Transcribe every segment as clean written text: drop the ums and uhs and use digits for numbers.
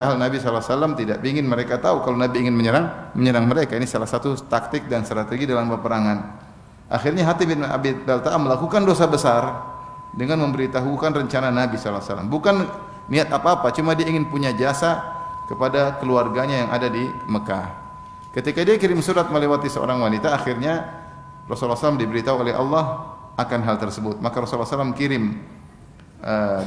Nabi SAW tidak ingin mereka tahu kalau Nabi ingin menyerang mereka. Ini salah satu taktik dan strategi dalam peperangan. Akhirnya Hatib bin Abi Balta'a melakukan dosa besar dengan memberitahukan rencana Nabi SAW. Bukan niat apa-apa, cuma dia ingin punya jasa kepada keluarganya yang ada di Mekah. Ketika dia kirim surat melewati seorang wanita, akhirnya Rasulullah SAW diberitahu oleh Allah akan hal tersebut. Maka Rasulullah SAW kirim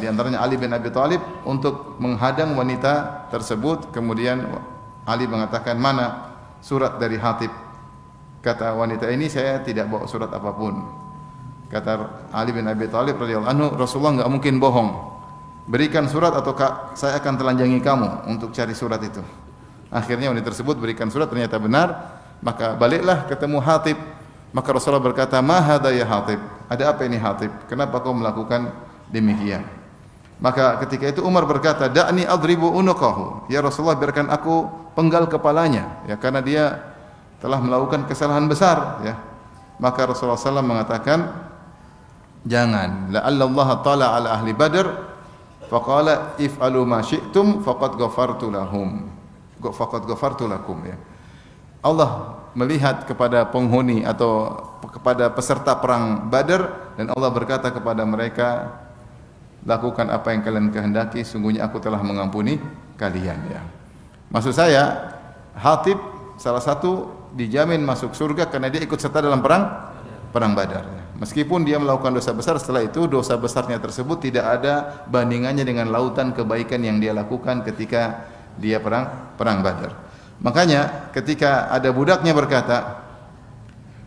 di antaranya Ali bin Abi Thalib untuk menghadang wanita tersebut. Kemudian Ali mengatakan, mana surat dari Hatib? Kata wanita ini, saya tidak bawa surat apapun. Kata Ali bin Abi Thalib radhiyallahu anhu, Rasulullah enggak mungkin bohong. Berikan surat atau saya akan telanjangi kamu untuk cari surat itu. Akhirnya wanita tersebut berikan surat, ternyata benar. Maka baliklah ketemu Hatib. Maka Rasulullah berkata, ma hadza ya Hatib? Ada apa ini Hatib? Kenapa kau melakukan demikian? Maka ketika itu Umar berkata, da'ni adribu unuqahu. Ya Rasulullah, biarkan aku penggal kepalanya, ya, karena dia telah melakukan kesalahan besar, ya. Maka Rasulullah SAW mengatakan, jangan. La'alla Allah tala ala ahli Badr faqala if'alu ma syi'tum faqad ghafartu lahum. Faqad ghafartu lakum, ya. Allah melihat kepada penghuni atau kepada peserta perang Badar, dan Allah berkata kepada mereka, lakukan apa yang kalian kehendaki, sungguhnya aku telah mengampuni kalian, ya. Maksud saya, Hatib salah satu dijamin masuk surga karena dia ikut serta dalam perang Badar. Meskipun dia melakukan dosa besar, setelah itu dosa besarnya tersebut tidak ada bandingannya dengan lautan kebaikan yang dia lakukan ketika dia perang Badar. Makanya ketika ada budaknya berkata,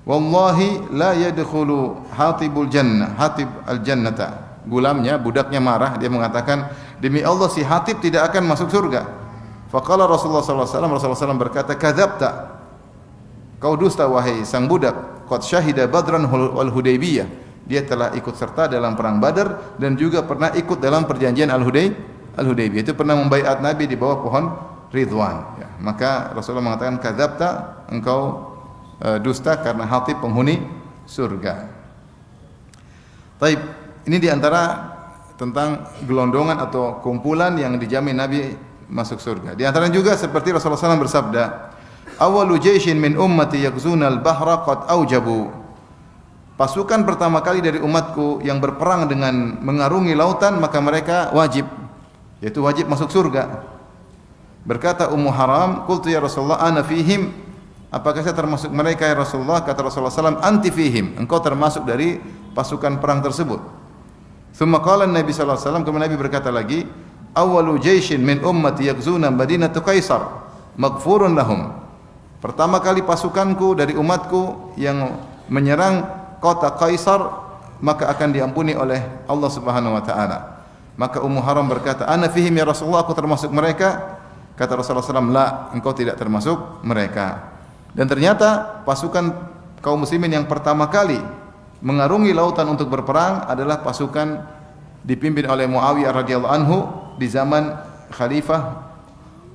wallahi la yadkhulu Hatibul jannah, Hatib al-jannata. Gulamnya, budaknya marah, dia mengatakan, demi Allah si Hatib tidak akan masuk surga. Faqala Rasulullah SAW, Rasulullah SAW berkata, kadzabta, kau dusta wahai sang budak. Qad syahida Badran wal Hudaybiyah. Dia telah ikut serta dalam perang Badar dan juga pernah ikut dalam perjanjian Al-Hudaybiyah. Itu pernah membaiat Nabi di bawah pohon Ridwan, ya. Maka Rasulullah mengatakan, kadzabta, engkau dusta karena Hatib penghuni surga. Taib, ini diantara tentang gelondongan atau kumpulan yang dijamin Nabi masuk surga. Di antara juga seperti Rasulullah SAW bersabda, awalu jaishin min ummati yakzuna al-bahra qad aujabu. Pasukan pertama kali dari umatku yang berperang dengan mengarungi lautan, maka mereka wajib, yaitu wajib masuk surga. Berkata Ummu Haram, qultu ya Rasulullah ana fihim, apakah saya termasuk mereka ya Rasulullah? Kata Rasulullah SAW, anti fihim, engkau termasuk dari pasukan perang tersebut. Thumma qala Nabi sallallahu alaihi wasallam, kemudian Nabi berkata lagi, awalu jaishin min ummati yakzuna madinatu Qaisar maghfurun lahum. Pertama kali pasukanku dari umatku yang menyerang kota Qaisar, maka akan diampuni oleh Allah Subhanahu wa taala. Maka Ummu Haram berkata, ana fihim ya Rasulullah, aku termasuk mereka? Kata Rasulullah SAW, la, engkau tidak termasuk mereka. Dan ternyata pasukan kaum muslimin yang pertama kali mengarungi lautan untuk berperang adalah pasukan dipimpin oleh Muawiyah radhiyallahu anhu di zaman Khalifah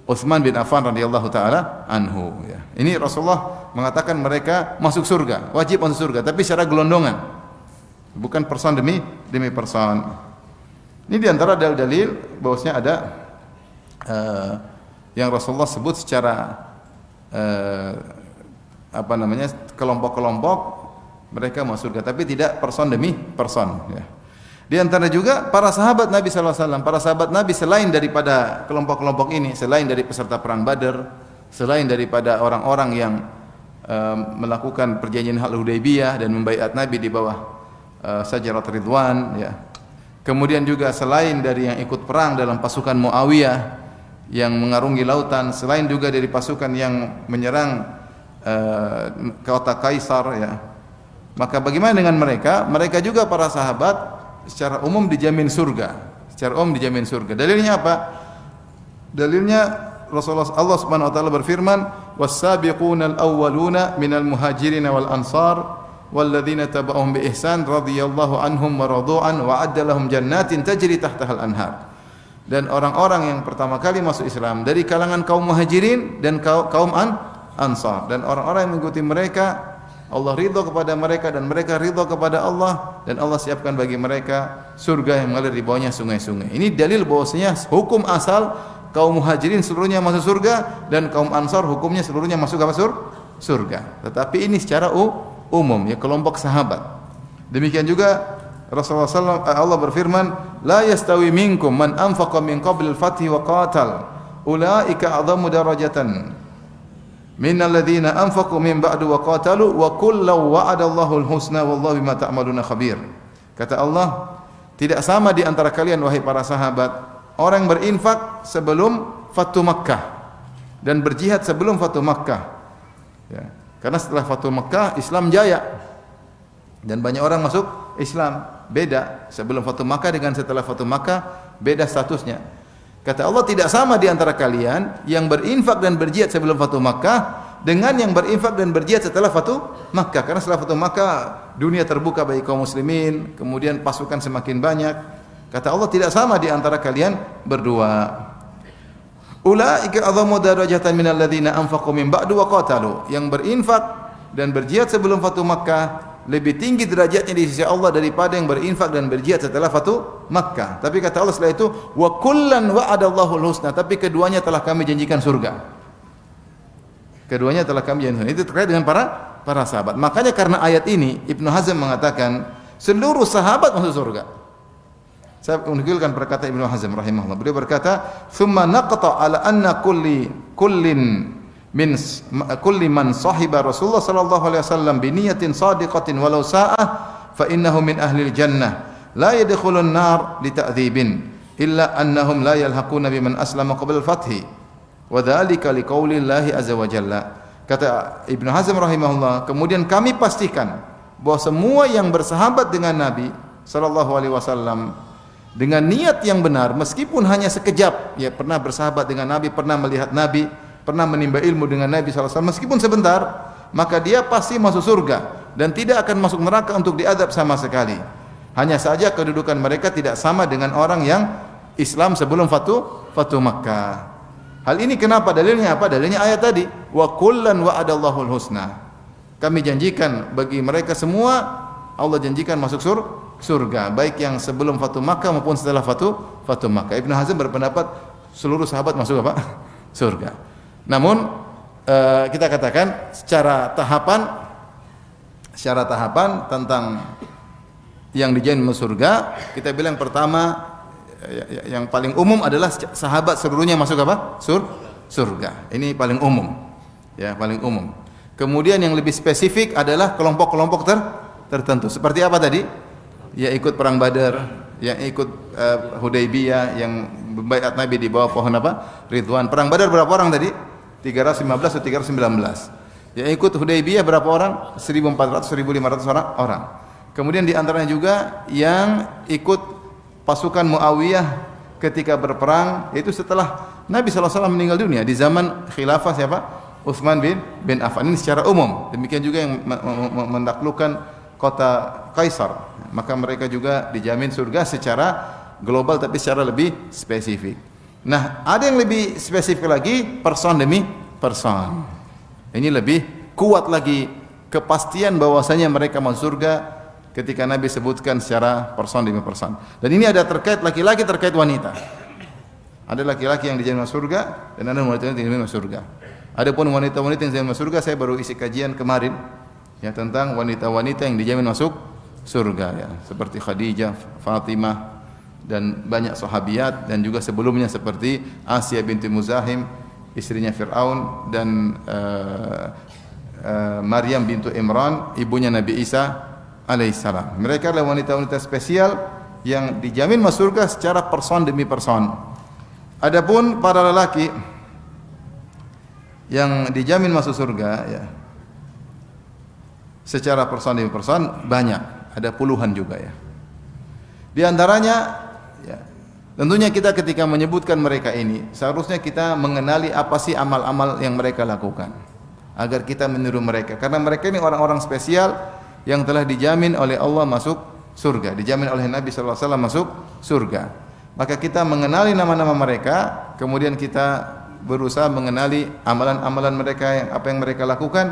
Utsman bin Affan radhiyallahu taala anhu, ya. Ini Rasulullah mengatakan mereka masuk surga, wajib masuk surga, tapi secara gelondongan, bukan person demi person. Ini diantara dalil-dalil bahwasanya ada yang Rasulullah sebut secara kelompok-kelompok mereka masuk surga, tapi tidak person demi person, ya. Di antara juga para sahabat Nabi sallallahu alaihi wasallam, para sahabat Nabi selain daripada kelompok-kelompok ini, selain dari peserta perang Badar, selain daripada orang-orang yang melakukan perjanjian Al-Hudaybiyah dan membaiat Nabi di bawah Syajarat Ridwan, ya. Kemudian juga selain dari yang ikut perang dalam pasukan Muawiyah yang mengarungi lautan, selain juga dari pasukan yang menyerang kota Kaisar, ya. Maka bagaimana dengan mereka? Mereka juga para sahabat secara umum dijamin surga. Secara umum dijamin surga. Dalilnya apa? Dalilnya Rasulullah Allah Subhanahu wa taala berfirman, "Was-sabiqunal awwaluna minal muhajirin wal ansar walladzina tabauhum bi ihsan radhiyallahu anhum wa radu'an wa adda lahum jannatin tajri tahtaha al-anhar." Dan orang-orang yang pertama kali masuk Islam dari kalangan kaum muhajirin dan kaum ansar, dan orang-orang yang mengikuti mereka, Allah ridha kepada mereka dan mereka ridha kepada Allah, dan Allah siapkan bagi mereka surga yang mengalir di bawahnya sungai-sungai. Ini dalil bahwasanya hukum asal kaum Muhajirin seluruhnya masuk surga dan kaum Ansar hukumnya seluruhnya masuk apa surga. Tetapi ini secara umum ya, kelompok sahabat. Demikian juga Rasulullah SAW, Allah berfirman, la yastawi minkum man anfaqa min qabl al-fathi wa qatal ulaika a'zamu darajatan minal ladzina anfaqu min ba'du wa qatalu wa kullu wa'adallahu al-husna wallahu bima ta'maluna khabir. Kata Allah, tidak sama di antara kalian wahai para sahabat orang yang berinfak sebelum Fathu Makkah dan berjihad sebelum Fathu Makkah. Ya. Karena setelah Fathu Makkah Islam jaya dan banyak orang masuk Islam. Beda sebelum Fathu Makkah dengan setelah Fathu Makkah, beda statusnya. Kata Allah, tidak sama di antara kalian yang berinfak dan berjihad sebelum Fathu Makkah dengan yang berinfak dan berjihad setelah Fathu Makkah. Karena setelah Fathu Makkah dunia terbuka bagi kaum muslimin, kemudian pasukan semakin banyak. Kata Allah, tidak sama di antara kalian berdua. Ulaika a'zamu darajatan minal ladzina anfaqu min ba'du wa qatalu. Yang berinfak dan berjihad sebelum Fathu Makkah lebih tinggi derajatnya di sisi Allah daripada yang berinfak dan berjihad setelah Fathu Makkah. Tapi kata Allah setelah itu, wa kullan wa'adallahu al-husna, tapi keduanya telah kami janjikan surga. Keduanya telah kami janjikan. Itu terkait dengan para sahabat. Makanya karena ayat ini Ibnu Hazm mengatakan seluruh sahabat masuk surga. Saya menukilkan perkataan Ibnu Hazm rahimahullah. Beliau berkata, "Tsumma naqta ala anna kullin min kulli man sahiba Rasulullah sallallahu alaihi wasallam bi niyatin shadiqatin walau sa'ah fa innahu min ahli jannah la yadkhulun nar li ta'dzibin illa annahum la yalhaquna biman aslama qabla al-fathi wa dzalika liqauli Allah azza wa jalla." Kata Ibnu Hazm rahimahullah, kemudian kami pastikan bahwa semua yang bersahabat dengan Nabi sallallahu alaihi wasallam dengan niat yang benar, meskipun hanya sekejap, ya pernah bersahabat dengan Nabi, pernah melihat Nabi, pernah menimba ilmu dengan Nabi SAW, meskipun sebentar, maka dia pasti masuk surga dan tidak akan masuk neraka untuk diadab sama sekali. Hanya saja kedudukan mereka tidak sama dengan orang yang Islam sebelum Fathu Makkah. Hal ini kenapa? Dalilnya apa? Dalilnya ayat tadi, wa kullan wa'adallahu al-husna. Kami janjikan bagi mereka semua, Allah janjikan masuk surga, baik yang sebelum Fathu Makkah maupun setelah Fathu Makkah. Ibnu Hazm berpendapat seluruh sahabat masuk apa? Surga. Namun kita katakan secara tahapan tentang yang dijamin masuk surga, kita bilang pertama yang paling umum adalah sahabat seluruhnya masuk apa? Surga. Ini paling umum. Ya, paling umum. Kemudian yang lebih spesifik adalah kelompok-kelompok tertentu. Seperti apa tadi? Ya ikut perang Badar, yang ikut Hudaybiyah, yang baiat Nabi di bawah pohon apa? Ridwan. Perang Badar berapa orang tadi? 315 atau 319. Yang ikut Hudaybiyah berapa orang? 1400, 1500 orang. Kemudian di antaranya juga yang ikut pasukan Muawiyah ketika berperang, yaitu setelah Nabi SAW meninggal dunia di zaman khilafah siapa? Utsman bin Affan. Ini secara umum. Demikian juga yang menaklukkan kota Kaisar, maka mereka juga dijamin surga secara global tapi secara lebih spesifik. Nah, ada yang lebih spesifik lagi, person demi person. Ini lebih kuat lagi kepastian bahwasanya mereka masuk surga ketika Nabi sebutkan secara person demi person. Dan ini ada terkait laki-laki terkait wanita. Ada laki-laki yang dijamin masuk surga dan ada wanita yang dijamin masuk surga. Adapun wanita-wanita yang dijamin masuk surga, saya baru isi kajian kemarin ya tentang wanita-wanita yang dijamin masuk surga ya, seperti Khadijah, Fatimah dan banyak sahabiat, dan juga sebelumnya seperti Asiyah binti Muzahim, istrinya Fir'aun, dan Maryam bintu Imran, ibunya Nabi Isa alaihissalam. Mereka adalah wanita-wanita spesial yang dijamin masuk surga secara person demi person. Adapun para lelaki yang dijamin masuk surga ya secara person demi person banyak. Ada puluhan juga ya. Di antaranya ya, tentunya kita ketika menyebutkan mereka ini seharusnya kita mengenali apa sih amal-amal yang mereka lakukan agar kita meniru mereka, karena mereka ini orang-orang spesial yang telah dijamin oleh Allah masuk surga, dijamin oleh Nabi sallallahu alaihi wasallam masuk surga. Maka kita mengenali nama-nama mereka, kemudian kita berusaha mengenali amalan-amalan mereka, yang apa yang mereka lakukan,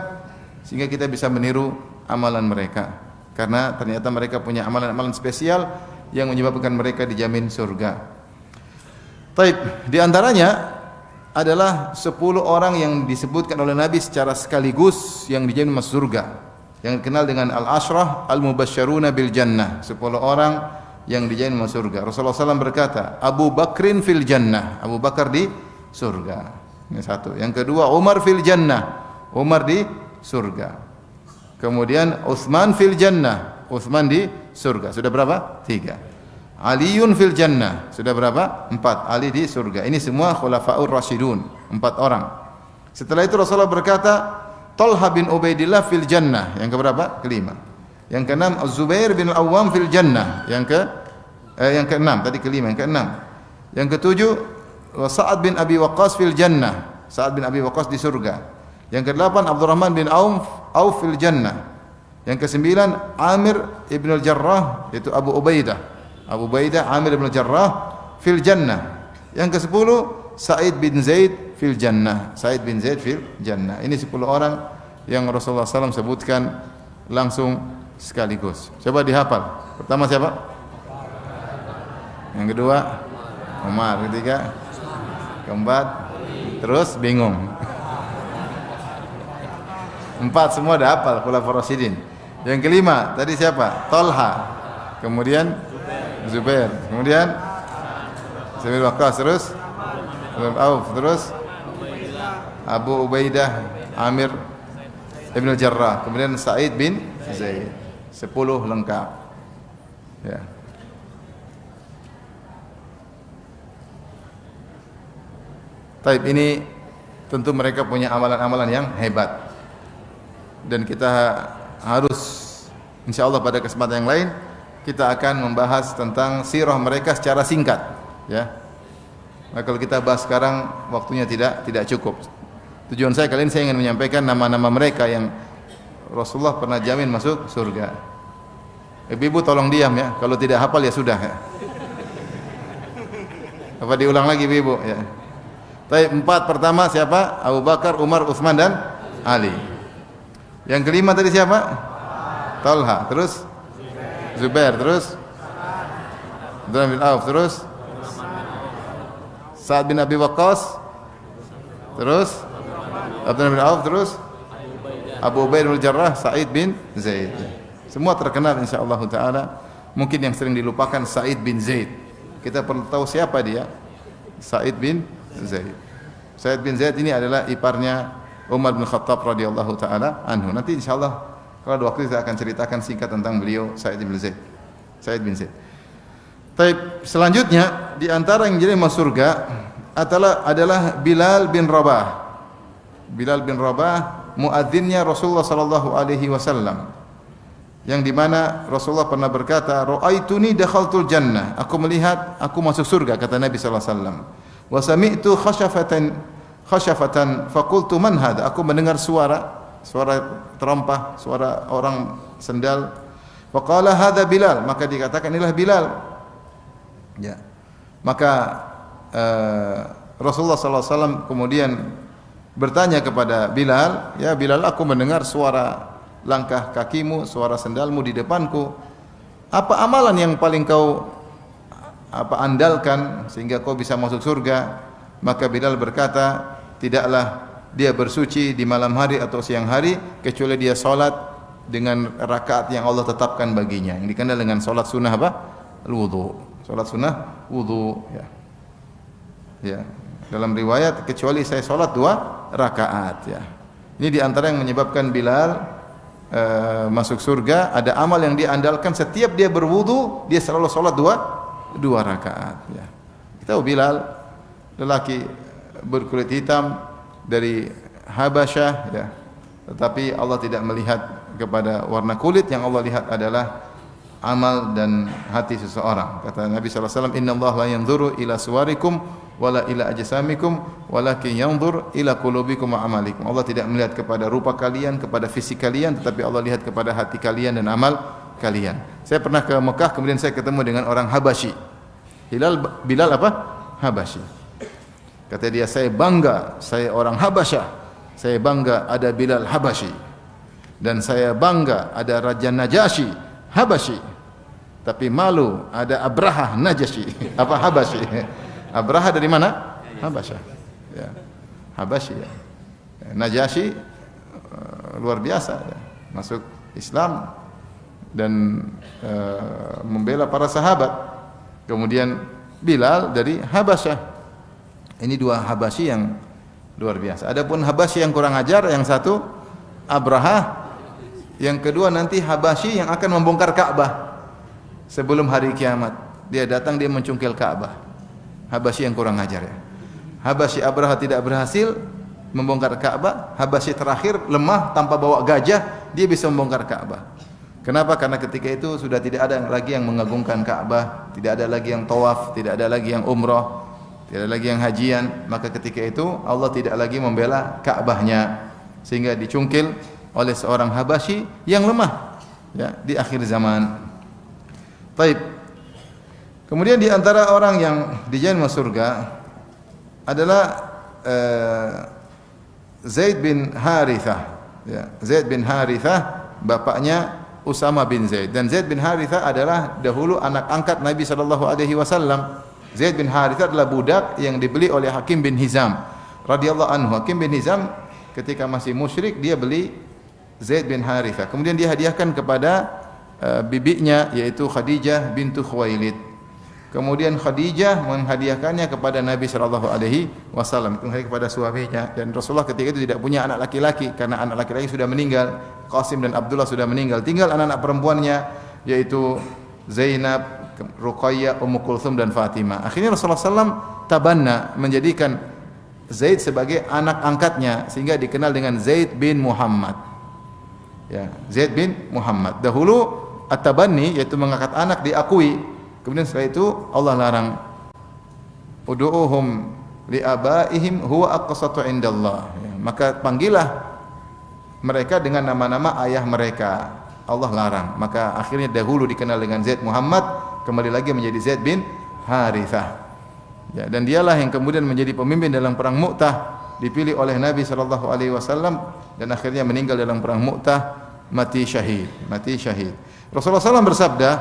sehingga kita bisa meniru amalan mereka. Karena ternyata mereka punya amalan-amalan spesial yang menyebabkan mereka dijamin surga. Taib, di antaranya adalah 10 orang yang disebutkan oleh Nabi secara sekaligus yang dijamin masuk surga, yang dikenal dengan al-ashrah al-mubasysyaruna bil jannah, 10 orang yang dijamin masuk surga. Rasulullah SAW berkata, Abu Bakrin fil jannah, Abu Bakar di surga. Ini satu. Yang kedua, Umar fil jannah, Umar di surga. Kemudian Utsman fil jannah, Utsman di surga. Sudah berapa? 3. Aliun fil jannah, sudah berapa? 4. Ali di surga. Ini semua khulafaur rasyidun, 4 orang. Setelah itu Rasulullah berkata, Talha bin Ubaidillah fil jannah, yang keberapa? Kelima. Yang keenam, Az-Zubair bin Al-Awwam fil jannah, yang keenam, tadi kelima, yang keenam. Yang ketujuh, Sa'ad bin Abi Waqqas fil jannah, Sa'ad bin Abi Waqqas di surga. Yang kedelapan, Abdurrahman bin Auf fil jannah. Yang kesembilan, Amir ibn al-Jarrah, yaitu Abu Ubaidah, Amir ibn al-Jarrah fil jannah. Yang ke-10, Sa'id bin Zaid fil jannah, Sa'id bin Zaid fil jannah. Ini 10 orang yang Rasulullah SAW sebutkan langsung sekaligus. Coba dihafal. Pertama siapa? Yang kedua, Umar. Ketiga, keempat, terus bingung. 4 semua dah hafal, khulafaur rasyidin. Yang kelima tadi siapa? Talha. Kemudian Zubair. Kemudian Sa'id bin Waqqas, terus Auf, terus Abu Ubaidah, Amir ibn al-Jarrah. Kemudian Sa'id bin Zaid. 10 lengkap. Ya. Taib, ini tentu mereka punya amalan-amalan yang hebat. Dan kita harus insyaallah pada kesempatan yang lain kita akan membahas tentang sirah mereka secara singkat, ya. Nah, kalau kita bahas sekarang waktunya tidak cukup. Tujuan saya kali ini saya ingin menyampaikan nama-nama mereka yang Rasulullah pernah jamin masuk surga. Ibu-ibu tolong diam ya, kalau tidak hafal ya sudah ya. Apa diulang lagi ibu-ibu ya. Baik, 4 pertama siapa? Abu Bakar, Umar, Utsman dan Ali. Yang kelima tadi siapa? Talha, terus Zubair, terus Abdurrahman bin Auf, terus Sa'ad bin Abi Waqqas, terus Abdurrahman bin Auf, terus Abu Ubaidah bin Jarrah, Sa'id bin Zaid. Semua terkenal insyaallah taala. Mungkin yang sering dilupakan Sa'id bin Zaid. Kita perlu tahu siapa dia. Sa'id bin Zaid. Sa'id bin Zaid ini adalah iparnya Umar bin Khattab radhiyallahu taala anhu. Nanti insyaallah kalau ada waktu kita akan ceritakan singkat tentang beliau Sa'id bin Zaid. Sa'id bin Zaid. Baik, selanjutnya di antara yang jadi masuk surga adalah Bilal bin Rabah. Bilal bin Rabah muadzinnya Rasulullah sallallahu alaihi wasallam. Yang di mana Rasulullah pernah berkata, "Ra'aituni dakhaltul jannah." Aku melihat aku masuk surga, kata Nabi sallallahu alaihi wasallam. Wa sami'tu khashafatan faqultu man hadha? Aku mendengar suara terompah, suara orang sendal. Faqala hadha Bilal, maka dikatakan inilah Bilal. Ya. Maka Rasulullah sallallahu alaihi wasallam kemudian bertanya kepada Bilal, "Ya Bilal, aku mendengar suara langkah kakimu, suara sendalmu di depanku. Apa amalan yang paling kau andalkan sehingga kau bisa masuk surga?" Maka Bilal berkata, "Tidaklah dia bersuci di malam hari atau siang hari kecuali dia salat dengan rakaat yang Allah tetapkan baginya." Yang dikenal dengan salat sunnah apa? Wudu. Salat sunnah wudu, ya. Ya. Dalam riwayat kecuali saya salat 2 rakaat, ya. Ini di antara yang menyebabkan Bilal masuk surga. Ada amal yang dia andalkan, setiap dia berwudu dia selalu salat 2 rakaat, ya. Kita tahu Bilal lelaki berkulit hitam dari Habasyah, ya. Tetapi Allah tidak melihat kepada warna kulit, yang Allah lihat adalah amal dan hati seseorang. Kata Nabi sallallahu alaihi wasallam, "Innallaha la yanzuru ila suwarikum wala ila ajsamikum walakin yanzur ila qulubikum wa amalikum." Allah tidak melihat kepada rupa kalian, kepada fisik kalian, tetapi Allah lihat kepada hati kalian dan amal kalian. Saya pernah ke Mekah, kemudian saya ketemu dengan orang Habasyi. Bilal apa? Habasyi. Kata dia, "Saya bangga, saya orang Habasyah. Saya bangga ada Bilal Habasyi. Dan saya bangga ada Raja Najasyi Habasyi. Tapi malu ada Abraha Najasyi." Apa Habasyi? Abraha dari mana? Habasyah. Ya. Habasyi ya. Najasyi luar biasa ya. Masuk Islam dan membela para sahabat. Kemudian Bilal dari Habasyah. Ini dua Habasyi yang luar biasa. Adapun Habasyi yang kurang ajar, yang satu Abraha, yang kedua nanti Habasyi yang akan membongkar Ka'bah sebelum hari kiamat. Dia datang, dia mencungkil Ka'bah. Habasyi yang kurang ajar ya. Habasyi Abraha tidak berhasil membongkar Ka'bah. Habasyi terakhir lemah, tanpa bawa gajah dia bisa membongkar Ka'bah. Kenapa? Karena ketika itu sudah tidak ada lagi yang mengagungkan Ka'bah, tidak ada lagi yang tawaf, tidak ada lagi yang umrah, tidak ada lagi yang hajian. Maka ketika itu Allah tidak lagi membela Ka'bahnya, sehingga dicungkil oleh seorang Habasyi yang lemah ya di akhir zaman. Baik. Kemudian di antara orang yang dijamin masuk surga adalah Zaid bin Harithah. Ya, Zaid bin Harithah bapaknya Usama bin Zaid, dan Zaid bin Harithah adalah dahulu anak angkat Nabi sallallahu alaihi wasallam. Zaid bin Harithah adalah budak yang dibeli oleh Hakim bin Hizam radhiyallahu anhu. Hakim bin Hizam ketika masih musyrik dia beli Zaid bin Harithah. Kemudian dia hadiahkan kepada bibinya yaitu Khadijah bintu Khuwailid. Kemudian Khadijah menghadiahkannya kepada Nabi sallallahu alaihi wasallam, itu kepada suaminya, dan Rasulullah ketika itu tidak punya anak laki-laki karena anak laki-laki sudah meninggal. Qasim dan Abdullah sudah meninggal, tinggal anak-anak perempuannya yaitu Zainab, Ruqayyah, Ummu Kulthum dan Fatimah. Akhirnya Rasulullah SAW tabanna menjadikan Zaid sebagai anak angkatnya sehingga dikenal dengan Zaid bin Muhammad. Ya, Zaid bin Muhammad. Dahulu at-tabanni yaitu mengangkat anak diakui. Kemudian setelah itu Allah larang. Ud'uuhum li abaihim huwa aqsatu indallah. Ya, maka panggillah mereka dengan nama-nama ayah mereka. Allah larang. Maka akhirnya dahulu dikenal dengan Zaid Muhammad, kembali lagi menjadi Zaid bin Harithah. Ya, dan dialah yang kemudian menjadi pemimpin dalam perang Mu'tah, dipilih oleh Nabi sallallahu alaihi wasallam dan akhirnya meninggal dalam perang Mu'tah, mati syahid. Rasulullah SAW bersabda,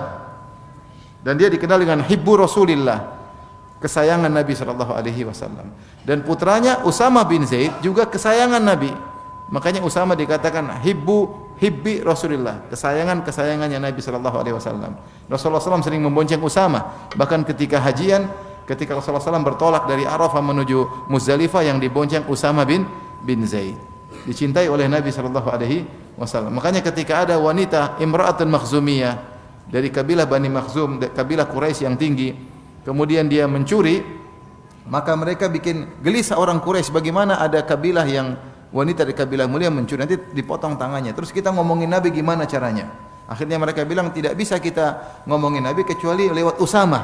dan dia dikenal dengan hibbu Rasulillah, kesayangan Nabi sallallahu alaihi wasallam. Dan putranya Usama bin Zaid juga kesayangan Nabi. Makanya Usama dikatakan hibbi Rasulillah, kesayangannya Nabi sallallahu alaihi wasallam. Rasulullah SAW sering membonceng Usama, bahkan ketika hajian, ketika Rasulullah SAW bertolak dari Arafah menuju Muzdalifah, yang dibonceng Usama bin Zaid. Dicintai oleh Nabi sallallahu alaihi wasallam. Makanya ketika ada wanita imra'atun Makhzumiyah dari kabilah Bani Makhzum, kabilah Quraisy yang tinggi, kemudian dia mencuri, maka mereka bikin gelisah orang Quraisy, bagaimana ada kabilah yang wanita dari kabilah mulia mencuri, nanti dipotong tangannya. Terus kita ngomongin Nabi gimana caranya? Akhirnya mereka bilang tidak bisa kita ngomongin Nabi kecuali lewat Usama.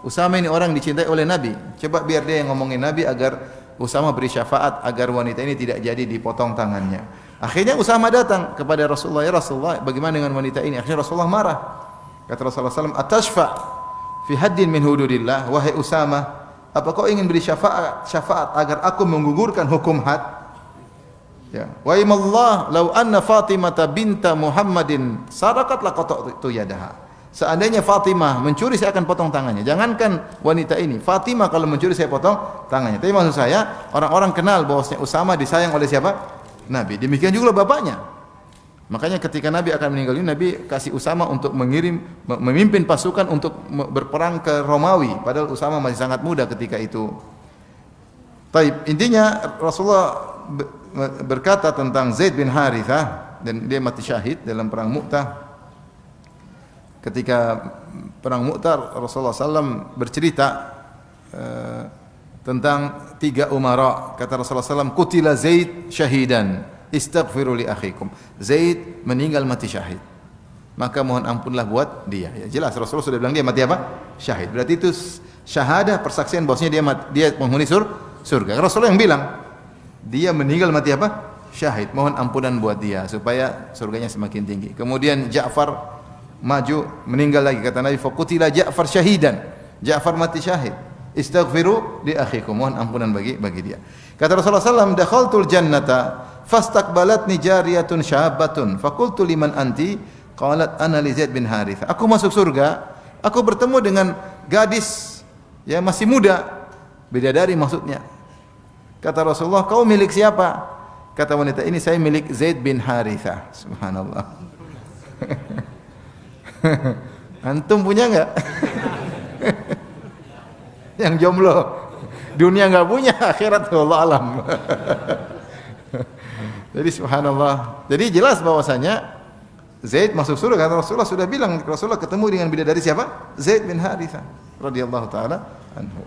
Usama ini orang dicintai oleh Nabi. Coba biar dia yang ngomongin Nabi agar Usama beri syafaat agar wanita ini tidak jadi dipotong tangannya. Akhirnya Usama datang kepada Rasulullah, ya Rasulullah, bagaimana dengan wanita ini? Akhirnya Rasulullah marah. Kata Rasulullah SAW, atashfa fi haddin min hududillah, wahai Usama, apa kau ingin beri syafaat agar aku menggugurkan hukum had? Ya, wa imallah law anna Fatimah binta Muhammadin sarakat laqata'tu yadaha. Seandainya Fatimah mencuri, saya akan potong tangannya. Jangankan wanita ini, Fatimah kalau mencuri saya potong tangannya. Tapi maksud saya, orang-orang kenal bahwasanya Usama disayang oleh siapa? Nabi. Demikian juga bapaknya. Makanya ketika Nabi akan meninggal dunia, Nabi kasih Usama untuk memimpin pasukan untuk berperang ke Romawi, padahal Usama masih sangat muda ketika itu. Taib, intinya Rasulullah berkata tentang Zaid bin Harithah, dan dia mati syahid dalam perang Mu'tah. Ketika perang Mu'tah, Rasulullah SAW bercerita tentang 3 umara. Kata Rasulullah SAW, kutila Zaid syahidan, istaghfiru li akhikum. Zaid meninggal mati syahid, maka mohon ampunlah buat dia. Ya, jelas Rasulullah sudah bilang dia mati apa? Syahid. Berarti itu syahadah, persaksian bahwasanya dia penghuni surga. Rasulullah yang bilang dia meninggal mati apa? Syahid. Mohon ampunan buat dia supaya surganya semakin tinggi. Kemudian Ja'far maju meninggal lagi, kata Nabi, faqutila Ja'far syahidan. Ja'far mati syahid. Istaghfiru li akhikum, mohon ampunan bagi dia. Kata Rasulullah SAW, dakhaltul jannata fastaqbalatni jariyatun syabatun faqultu liman anti? Qalat ana li Zaid bin Harithah. Aku masuk surga, aku bertemu dengan gadis yang masih muda. Bidadari maksudnya. Kata Rasulullah, kau milik siapa? Kata wanita ini, saya milik Zaid bin Harithah. Subhanallah. Antum punya enggak? Yang jomblo. Dunia enggak punya, akhirat Allah alam. Jadi subhanallah. Jadi jelas bahwasanya Zaid masuk surga karena Rasulullah sudah bilang, Rasulullah ketemu dengan bidadari siapa? Zaid bin Harithah radhiyallahu taala anhu.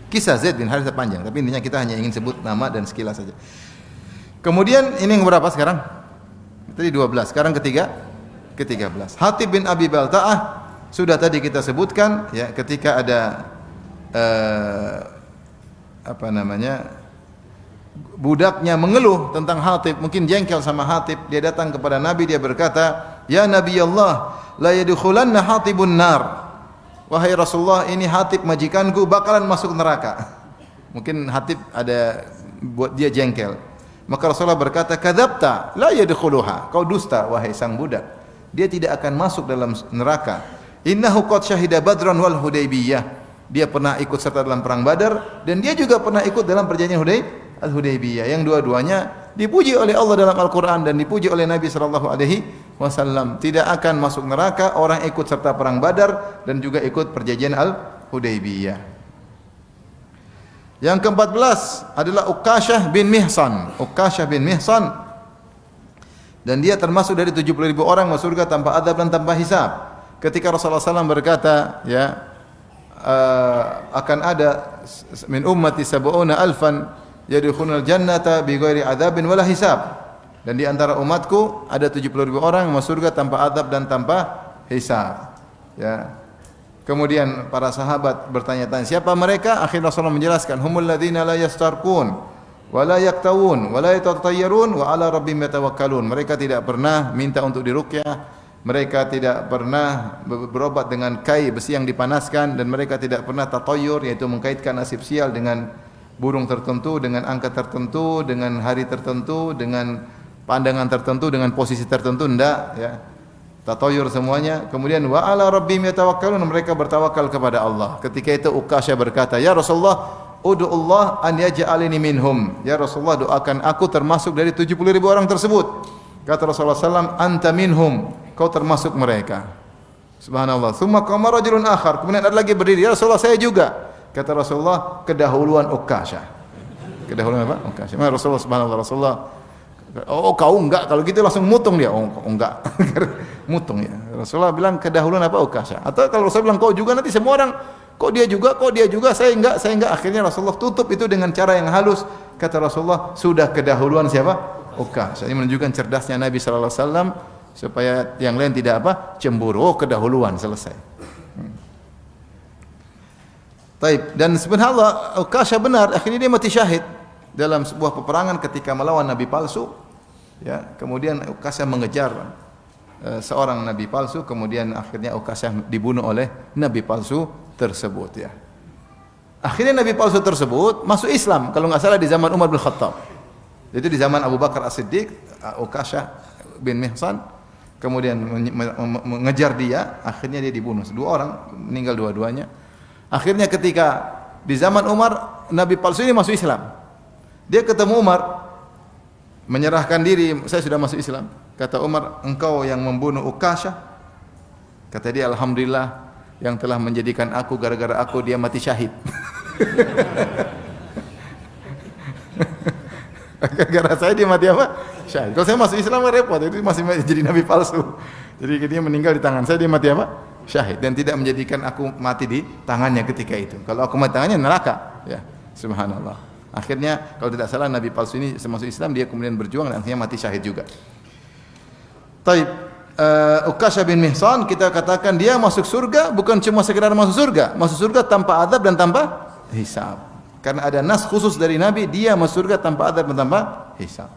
Kisah Zaid bin Harithah panjang, tapi intinya kita hanya ingin sebut nama dan sekilas saja. Kemudian ini yang berapa sekarang? Tadi 12, sekarang ke-13. Hatib bin Abi Balta'ah sudah tadi kita sebutkan ya, ketika ada budaknya mengeluh tentang Hatib, mungkin jengkel sama Hatib, dia datang kepada Nabi, dia berkata, "Ya Nabi Allah, la yadkhulanna Hatibun nar." Wahai Rasulullah, ini Hatib majikanku bakalan masuk neraka. Mungkin Hatib ada buat dia jengkel. Maka Rasulullah berkata, "Kadzabta, la yadkhuluha." Kau dusta wahai sang budak. Dia tidak akan masuk dalam neraka. Innahu qad syahida Badran wal Hudaybiyah. Dia pernah ikut serta dalam perang Badar dan dia juga pernah ikut dalam perjanjian Al-Hudaybiyah, yang dua-duanya dipuji oleh Allah dalam Al-Qur'an dan dipuji oleh Nabi sallallahu alaihi wasallam. Tidak akan masuk neraka orang ikut serta perang Badar dan juga ikut perjanjian Al-Hudaybiyah. Yang ke-14 adalah Uqashah bin Mihsan. Uqashah bin Mihsan, dan dia termasuk dari 70.000 orang masuk surga tanpa adab dan tanpa hisab. Ketika Rasulullah SAW berkata, ya, akan ada min ummati sab'una alfan yadkhulunal jannata bighairi adzabin wala hisab. Dan di antara umatku ada 70.000 orang masuk surga tanpa adab dan tanpa hisab. Ya. Kemudian para sahabat bertanya-tanya, siapa mereka? Akhirnya Rasulullah menjelaskan, humul ladzina la yastarqun wa la yaktawun wa la yatatayyarun wa ala rabbihim yatawakkalun. Mereka tidak pernah minta untuk diruqyah, mereka tidak pernah berobat dengan kai besi yang dipanaskan, dan mereka tidak pernah tatayyur, yaitu mengkaitkan nasib sial dengan burung tertentu, dengan angka tertentu, dengan hari tertentu, dengan pandangan tertentu, dengan posisi tertentu, enggak, ya. Tatayyur semuanya. Kemudian wa ala rabbihim yatawakkalun, mereka bertawakal kepada Allah. Ketika itu Uqashah berkata, ya Rasulullah, ud'ullah an yaj'alani minhum. Ya Rasulullah, doakan aku termasuk dari 70.000 orang tersebut. Kata Rasulullah SAW, anta minhum, kau termasuk mereka. Subhanallah. Tsumma qama rajulun akhar, kemudian ada lagi berdiri, ya Rasulullah, saya juga. Kata Rasulullah, kedahuluan Uqashah. Kedahuluan apa? Uqashah. Rasulullah, subhanallah, Rasulullah, oh kau enggak, kalau gitu langsung mutung dia. Oh enggak. Mutung ya. Rasulullah bilang kedahuluan apa Uqashah. Atau kalau Rasulullah bilang kau juga, nanti semua orang kok dia juga, saya enggak. Akhirnya Rasulullah tutup itu dengan cara yang halus. Kata Rasulullah, sudah kedahuluan siapa? Uqashah. Ini menunjukkan cerdasnya Nabi sallallahu alaihi wasallam supaya yang lain tidak cemburu. Oh, kedahuluan, selesai. Taib. Dan subhanallah, Uqashah benar, akhirnya dia mati syahid dalam sebuah peperangan ketika melawan nabi palsu. Ya, kemudian Uqashah mengejar seorang nabi palsu, kemudian akhirnya Uqashah dibunuh oleh nabi palsu tersebut, ya. Akhirnya nabi palsu tersebut masuk Islam kalau enggak salah di zaman Umar bin Khattab. Itu di zaman Abu Bakar As-Siddiq, Uqashah bin Mihsan kemudian mengejar dia, akhirnya dia dibunuh. Dua orang meninggal dua-duanya. Akhirnya ketika di zaman Umar, nabi palsu ini masuk Islam. Dia ketemu Umar, menyerahkan diri, saya sudah masuk Islam. Kata Umar, engkau yang membunuh Uqashah? Kata dia, alhamdulillah yang telah menjadikan aku, gara-gara aku dia mati syahid. Gara-gara saya dia mati apa? Syahid. Kalau saya masuk Islam repot, itu masih jadi nabi palsu. Jadi dia meninggal di tangan saya, dia mati apa? Syahid. Dan tidak menjadikan aku mati di tangannya ketika itu. Kalau aku mati tangannya neraka, ya. Subhanallah. Akhirnya kalau tidak salah nabi palsu ini masuk Islam, dia kemudian berjuang dan akhirnya mati syahid juga. Taib. Uqashah bin Mihsan, kita katakan dia masuk surga bukan cuma sekedar masuk surga tanpa adab dan tanpa hisab. Karena ada nas khusus dari Nabi, dia masuk surga tanpa adab dan tanpa hisab.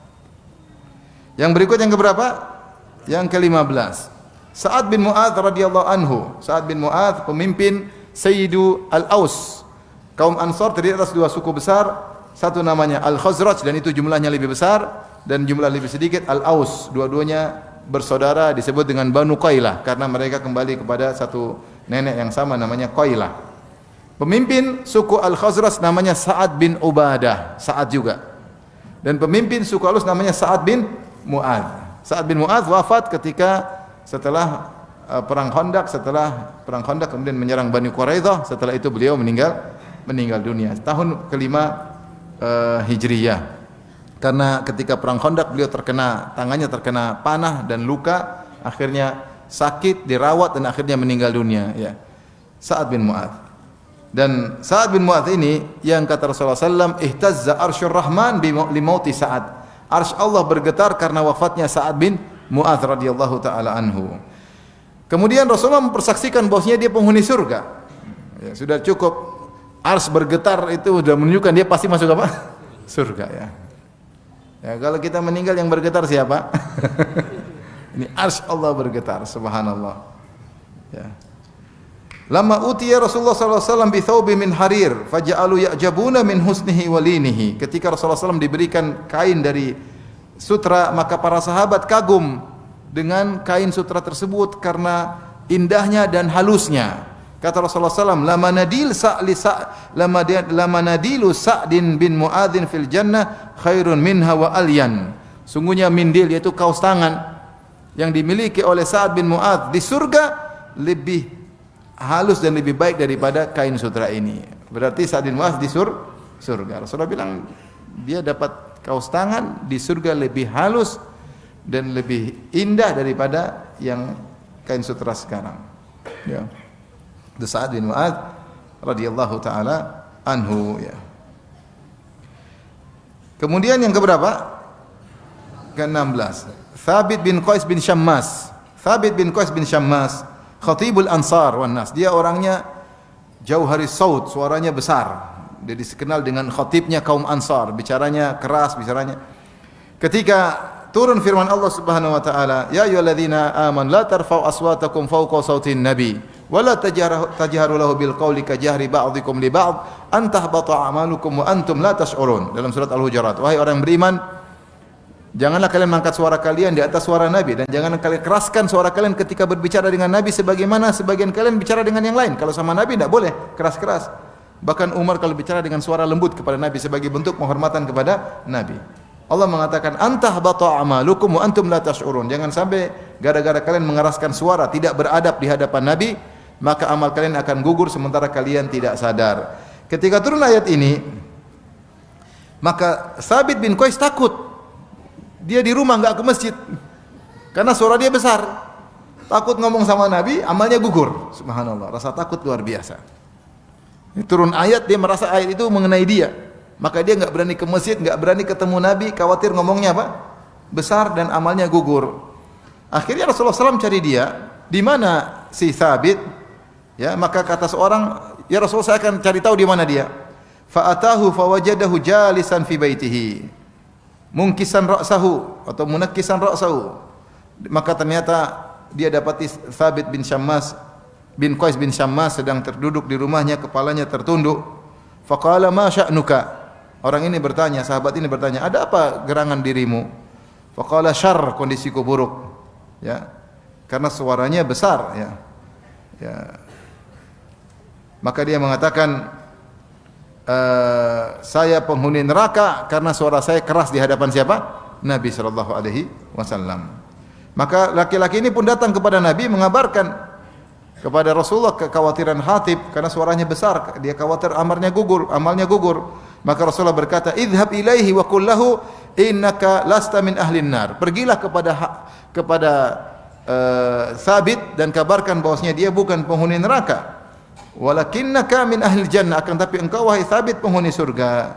Yang berikut yang keberapa? Yang ke-15. Sa'ad bin Mu'adz radhiyallahu anhu. Sa'ad bin Mu'adz pemimpin Sayyidu Al-Aus. Kaum Ansar terdiri atas dua suku besar, satu namanya Al-Khazraj dan itu jumlahnya lebih besar, dan jumlah lebih sedikit Al-Aus. Dua-duanya bersaudara, disebut dengan Banu Qailah karena mereka kembali kepada satu nenek yang sama namanya Qailah. Pemimpin suku Al-Khazraj namanya Sa'ad bin Ubadah, Sa'ad juga. Dan pemimpin suku Aus namanya Sa'ad bin Mu'adz. Sa'ad bin Mu'adz wafat ketika setelah perang Khandaq, kemudian menyerang Bani Quraidah, setelah itu beliau meninggal dunia tahun kelima Hijriyah. Karena ketika perang Khandaq beliau tangannya terkena panah dan luka, akhirnya sakit, dirawat dan akhirnya meninggal dunia, ya. Sa'ad bin Mu'adz. Dan Sa'ad bin Mu'adz ini yang kata Rasulullah SAW, ihtazza arsyur rahman limauti Sa'ad. Arsy Allah bergetar karena wafatnya Sa'ad bin Mu'adz radhiyallahu taala anhu. Kemudian Rasulullah mempersaksikan bahwasanya dia penghuni surga. Ya, sudah cukup arsy bergetar itu sudah menunjukkan dia pasti masuk apa? Surga, ya. Ya, kalau kita meninggal yang bergetar siapa? Ini arsy Allah bergetar, subhanallah. Ya. Lama utiya Rasulullah SAW bi thawbin min harir faja'alu ya'jabuna min husnihi wa linihi. Ketika Rasulullah SAW diberikan kain dari sutra, maka para sahabat kagum dengan kain sutra tersebut karena indahnya dan halusnya. Kata Rasulullah SAW, lama nadilu Sa'din bin Mu'adzin fil jannah khairun minha wa alyan. Sungguhnya mindil, yaitu kaos tangan yang dimiliki oleh Sa'ad bin Mu'adz di surga lebih halus dan lebih baik daripada kain sutra ini. Berarti Sa'ad bin Mu'adz di surga. Rasulullah bilang dia dapat kaos tangan di surga lebih halus dan lebih indah daripada yang kain sutra sekarang. Ya. Itu Sa'ad bin Mu'adz radhiyallahu taala anhu, ya. Kemudian yang keberapa? Ke-16. Thabit bin Qais bin Syammas. Thabit bin Qais bin Syammas Khatibul Ansar wan Nas. Dia orangnya jauharis saut, suaranya besar. Dia dikenal dengan khatibnya kaum Ansar, bicaranya keras, bicaranya. Ketika turun firman Allah Subhanahu wa taala, ya ayyuhalladzina amanu la tarfa'u aswatakum fawqa sautin nabi wa la tajharu lahu bil qawli ka jahri ba'dikum li ba'd an tahbata a'malukum wa antum la tash'urun. Dalam surat Al-Hujurat, wahai orang beriman, janganlah kalian mengangkat suara kalian di atas suara Nabi, dan jangan kalian keraskan suara kalian ketika berbicara dengan Nabi sebagaimana sebagian kalian bicara dengan yang lain. Kalau sama Nabi tidak boleh keras-keras. Bahkan Umar kalau bicara dengan suara lembut kepada Nabi sebagai bentuk penghormatan kepada Nabi. Allah mengatakan antahbata a'malukum wa antum la tash'urun. Jangan sampai gara-gara kalian mengeraskan suara, tidak beradab di hadapan Nabi, maka amal kalian akan gugur sementara kalian tidak sadar. Ketika turun ayat ini, maka Thabit bin Qais takut. Dia di rumah, enggak ke masjid, karena suara dia besar. Takut ngomong sama Nabi, amalnya gugur. Subhanallah, rasa takut luar biasa. Turun ayat, dia merasa ayat itu mengenai dia, maka dia enggak berani ke masjid, enggak berani ketemu Nabi, khawatir ngomongnya apa? Besar dan amalnya gugur. Akhirnya Rasulullah SAW cari dia, di mana si Thabit? Ya, maka kata seorang, ya Rasulullah, saya akan cari tahu di mana dia. Fa'atahu fawajadahu jalisan fi baitihi. Mungkisan ra'sahu atau munakkisan ra'sahu. Maka ternyata dia dapati Thabit bin Syammas bin Qais bin Syammas sedang terduduk di rumahnya, kepalanya tertunduk. Faqala ma sya'nuka. Orang ini bertanya, sahabat ini bertanya, ada apa gerangan dirimu? Faqala syarr, kondisiku buruk. Ya. Karena suaranya besar, ya. Ya. Maka dia mengatakan, saya penghuni neraka karena suara saya keras di hadapan siapa? Nabi sallallahu alaihi wasallam. Maka laki-laki ini pun datang kepada Nabi mengabarkan kepada Rasulullah kekhawatiran Khatib karena suaranya besar, dia khawatir amalnya gugur. Maka Rasulullah berkata, "Idhhab ilaihi wa qul lahu innaka lasta min ahlin nar." Pergilah kepada Thabit dan kabarkan bahwasanya dia bukan penghuni neraka. Walakinnaka min ahli jannah, akan tapi engkau wahai Thabit penghuni surga.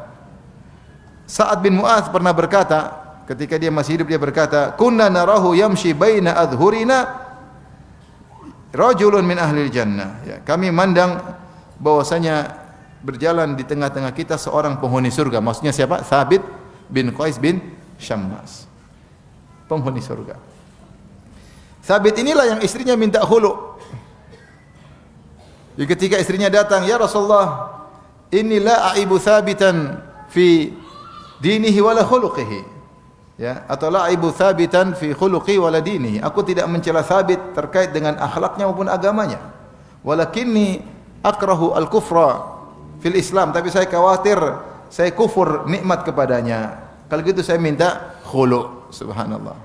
Sa'ad bin Mu'adz pernah berkata, ketika dia masih hidup, dia berkata, kunna narahu yamshi baina adhurina rajulun min ahli jannah. Ya, kami mandang bahwasanya berjalan di tengah-tengah kita seorang penghuni surga. Maksudnya siapa? Thabit bin Qais bin Syammas, penghuni surga. Thabit inilah yang istrinya minta khulu. Jadi ketika istrinya datang, ya Rasulullah, inni la aibu Thabitan fi dinihi wala khuluqihi. Ya, atau la aibu Thabitan fi khuluqi wala dinihi. Aku tidak mencela Thabit terkait dengan akhlaknya maupun agamanya. Walakinni akrahu al-kufra fil Islam, tapi saya khawatir saya kufur nikmat kepadanya. Kalau gitu saya minta khulu. Subhanallah.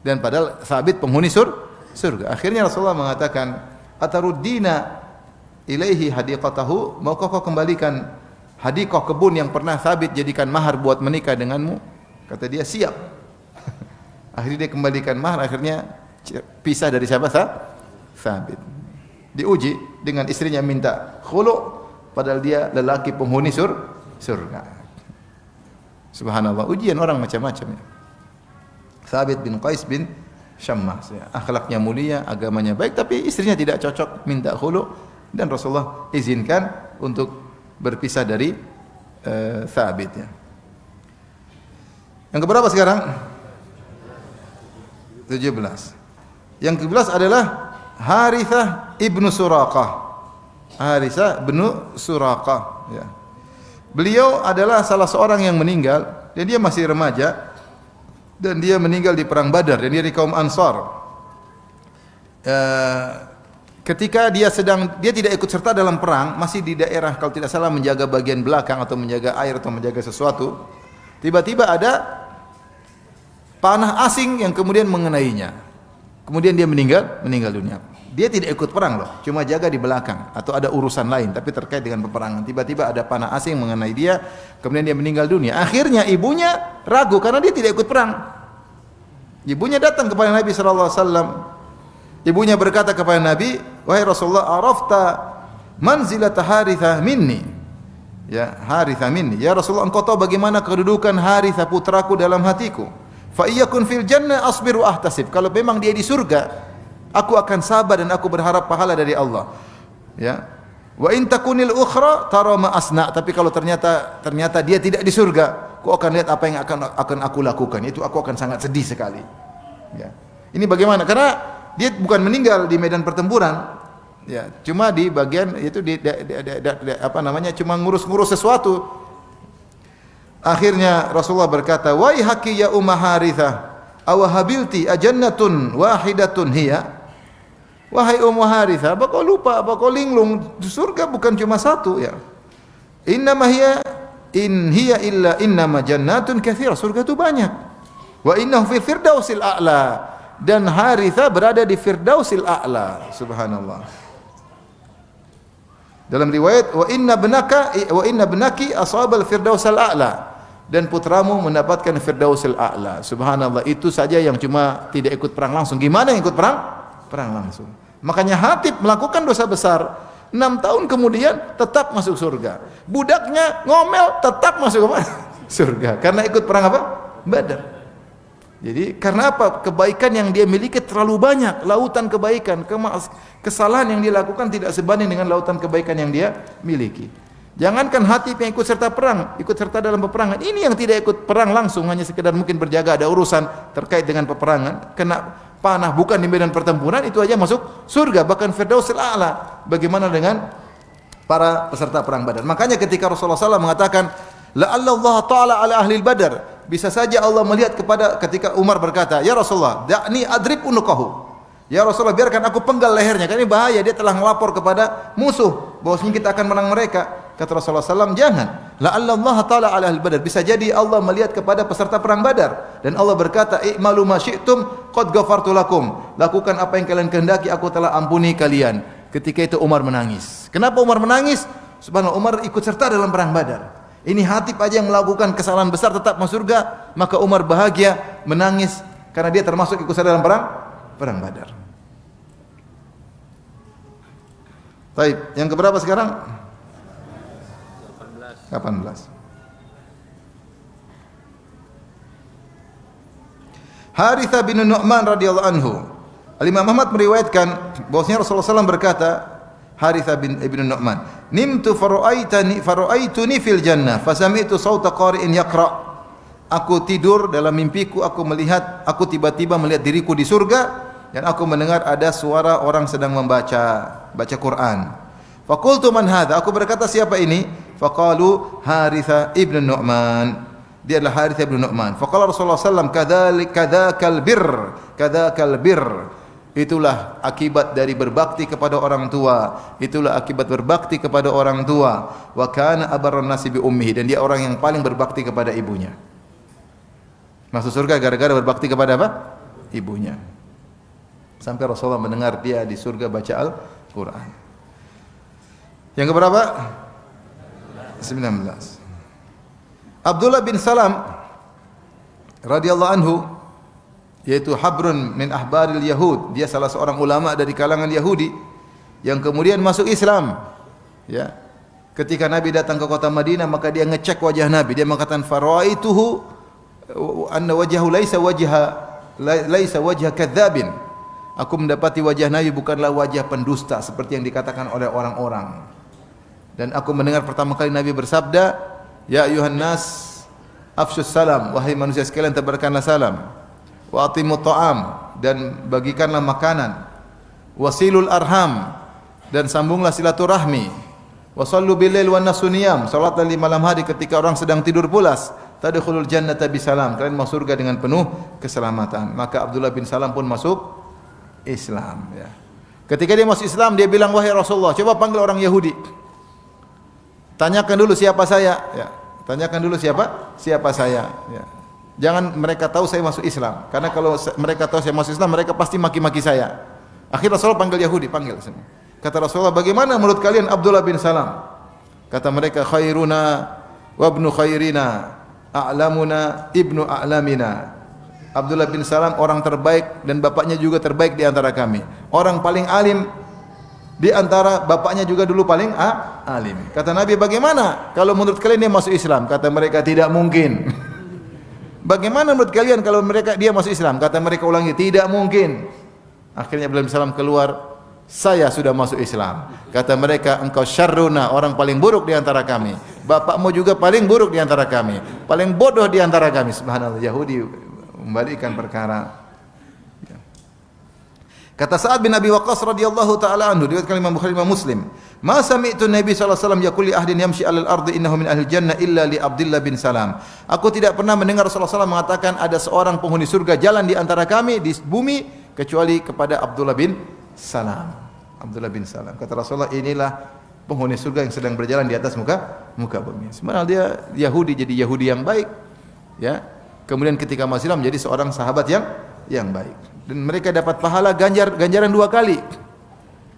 Dan padahal Sabit penghuni surga. Akhirnya Rasulullah mengatakan, "Ataruddina ilaihi hadiqatahu?" Maukah kau kembalikan hadiqah kebun yang pernah Sabit jadikan mahar buat menikah denganmu? Kata dia, "Siap." Akhirnya dia kembalikan mahar, akhirnya pisah dari siapa? Sabit. Diuji dengan istrinya minta khulu, padahal dia lelaki penghuni surga. Subhanallah, ujian orang macam-macam ya. Thabit bin Qais bin Syammas ya. Akhlaknya mulia, agamanya baik, tapi istrinya tidak cocok, minta khulu, dan Rasulullah izinkan untuk berpisah dari Thabit ya. Yang keberapa sekarang? 17. Yang ke-11 adalah Harithah ibnu Suraqah. Harithah ibnu Suraqah ya. Beliau adalah salah seorang yang meninggal dan dia masih remaja dan dia meninggal di perang Badar dan dia di kaum Ansar. Ketika dia tidak ikut serta dalam perang, masih di daerah kalau tidak salah menjaga bagian belakang atau menjaga air atau menjaga sesuatu, tiba-tiba ada panah asing yang kemudian mengenainya. Kemudian dia meninggal dunia. Dia tidak ikut perang loh, cuma jaga di belakang atau ada urusan lain tapi terkait dengan peperangan. Tiba-tiba ada panah asing mengenai dia, kemudian dia meninggal dunia. Akhirnya ibunya ragu karena dia tidak ikut perang. Ibunya datang kepada Nabi sallallahu alaihi wasallam. Ibunya berkata kepada Nabi, "Wahai Rasulullah, arafta manzilata Harithah minni?" Ya, Harithah minni. Ya Rasulullah, engkau tahu bagaimana kedudukan Harithah putraku dalam hatiku. Fa iyakun fil jannah asbiru ahtasib. Kalau memang dia di surga, aku akan sabar dan aku berharap pahala dari Allah. Ya. Wa in takunil ukhra tara ma asna. Tapi kalau ternyata dia tidak di surga, aku akan lihat apa yang akan aku lakukan. Itu aku akan sangat sedih sekali. Ya. Ini bagaimana? Karena dia bukan meninggal di medan pertempuran. Ya, cuma di bagian itu cuma ngurus-ngurus sesuatu. Akhirnya Rasulullah berkata, "Wai haki ya Umma Harithah, aw habilti ajannatun wahidatun hiya?" Wahai Ummu Harithah, apa kau lupa, apa kau linglung? Surga bukan cuma satu ya. Innama hiya in hiya illa innama jannatun katsira. Surga itu banyak. Wa innahu fil firdausil a'la. Dan Harithah berada di firdausil a'la. Subhanallah. Dalam riwayat wa inna ibnaki ashabal firdausal a'la. Dan putramu mendapatkan firdausil a'la. Subhanallah, itu saja yang cuma tidak ikut perang langsung. Gimana yang ikut perang? Perang langsung. Makanya Hatib melakukan dosa besar, 6 tahun kemudian tetap masuk surga. Budaknya ngomel tetap masuk surga karena ikut perang apa? Badar. Jadi karena apa? Kebaikan yang dia miliki terlalu banyak, lautan kebaikan. Kesalahan yang dia lakukan tidak sebanding dengan lautan kebaikan yang dia miliki. Jangankan Hatib yang ikut serta perang, ikut serta dalam peperangan. Ini yang tidak ikut perang langsung, hanya sekedar mungkin berjaga, ada urusan terkait dengan peperangan, kena panah bukan di medan pertempuran, itu aja masuk surga, bahkan firdausil a'la. Bagaimana dengan para peserta perang Badar? Makanya ketika Rasulullah SAW mengatakan, "La'alla Allah ta'ala ala ahli Badar." Bisa saja Allah melihat ketika Umar berkata, "Ya Rasulullah, da'ni adrib unuqahu." Ya Rasulullah, biarkan aku penggal lehernya, karena ini bahaya, dia telah melapor kepada musuh bahwasanya kita akan menang mereka. Kata Rasulullah SAW, jangan. La'alla Allah ta'ala ala ahli Badar. Bisa jadi Allah melihat kepada peserta perang Badar dan Allah berkata, "I'malu ma syi'tum qad ghafartu lakum." Lakukan apa yang kalian kehendaki, aku telah ampuni kalian. Ketika itu Umar menangis. Kenapa Umar menangis? Subhanallah, Umar ikut serta dalam perang Badar. Ini Hatib aja yang melakukan kesalahan besar tetap masuk surga, maka Umar bahagia, menangis karena dia termasuk ikut serta dalam perang Badar. Baik, yang keberapa sekarang? 18. Harithah bin Nu'man radhiyallahu anhu. Al-Imam Ahmad meriwayatkan bahwasanya Rasulullah SAW berkata, Harithah bin Ibnu Nu'man, "Nimtu fara'aituni fil jannah, fasami'tu sauta qari'in yaqra." Aku tidur dalam mimpiku, aku tiba-tiba melihat diriku di surga dan aku mendengar ada suara orang sedang baca Quran. Faqultu man hadha? Aku berkata, siapa ini? Faqalu Harithah ibn Nu'man. Dia adalah Harithah ibn Nu'man. Faqala Rasulullah sallallahu alaihi wasallam, kadzakal birr. Itulah akibat dari berbakti kepada orang tua. Itulah akibat berbakti kepada orang tua. Wa kana abarran nasi bi ummihi, dan dia orang yang paling berbakti kepada ibunya. Masuk surga gara-gara berbakti kepada apa? Ibunya. Sampai Rasulullah mendengar dia di surga baca Al-Quran. Yang keberapa? 19. Abdullah bin Salam radhiyallahu anhu, yaitu habrun min ahbaril Yahud, dia salah seorang ulama dari kalangan Yahudi yang kemudian masuk Islam. Ya. Ketika Nabi datang ke kota Madinah, maka dia ngecek wajah Nabi. Dia mengatakan faraituhu anna wajhahu laisa wajha kadzabin. Aku mendapati wajah Nabi bukanlah wajah pendusta seperti yang dikatakan oleh orang-orang. Dan aku mendengar pertama kali Nabi bersabda, ya ayuhan nas afshus salam, wahai manusia sekalian tebarkanlah salam. Wa atimut ta'am, dan bagikanlah makanan. Wasilul arham, dan sambunglah silaturahmi. Wasallu billail wan nasu niyam, salatlah di malam hari ketika orang sedang tidur pulas. Tadkhulul jannata bisalam, kalian masuk surga dengan penuh keselamatan. Maka Abdullah bin Salam pun masuk Islam, ya. Ketika dia masuk Islam, dia bilang, wahai Rasulullah, coba panggil orang Yahudi. Tanyakan dulu siapa saya, ya. Tanyakan dulu siapa saya, ya. Jangan mereka tahu saya masuk Islam, karena kalau mereka tahu saya masuk Islam, mereka pasti maki-maki saya. Akhirnya Rasulullah panggil Yahudi, panggil semua. Kata Rasulullah, bagaimana menurut kalian Abdullah bin Salam? Kata mereka, khairuna wa ibnu khairina, a'lamuna ibnu a'lamina. Abdullah bin Salam orang terbaik dan bapaknya juga terbaik di antara kami. Orang paling alim di antara bapaknya juga dulu paling alim. Kata Nabi, bagaimana kalau menurut kalian dia masuk Islam? Kata mereka, tidak mungkin. Bagaimana menurut kalian kalau dia masuk Islam? Kata mereka ulangi, tidak mungkin. Akhirnya Abdullah bin Salam keluar, saya sudah masuk Islam. Kata mereka, engkau syarruna, orang paling buruk di antara kami. Bapakmu juga paling buruk di antara kami. Paling bodoh di antara kami. Subhanallah, Yahudi membalikkan perkara. Kata Sa'ad bin Abi Waqqas radhiyallahu taala anhu, diriwayatkan Imam Bukhari Imam Muslim, "Ma sami'tu Nabi sallallahu alaihi wasallam yaqul li ahdin yamshi 'alal ardi innahu min ahli jannah illa li Abdullah bin Salam." Aku tidak pernah mendengar Rasulullah SAW mengatakan ada seorang penghuni surga jalan di antara kami di bumi kecuali kepada Abdullah bin Salam. Abdullah bin Salam. Kata Rasulullah, inilah penghuni surga yang sedang berjalan di atas muka bumi. Sebenarnya dia Yahudi, jadi Yahudi yang baik, ya. Kemudian ketika masuk Islam menjadi seorang sahabat yang baik. Dan mereka dapat pahala ganjaran 2 kali.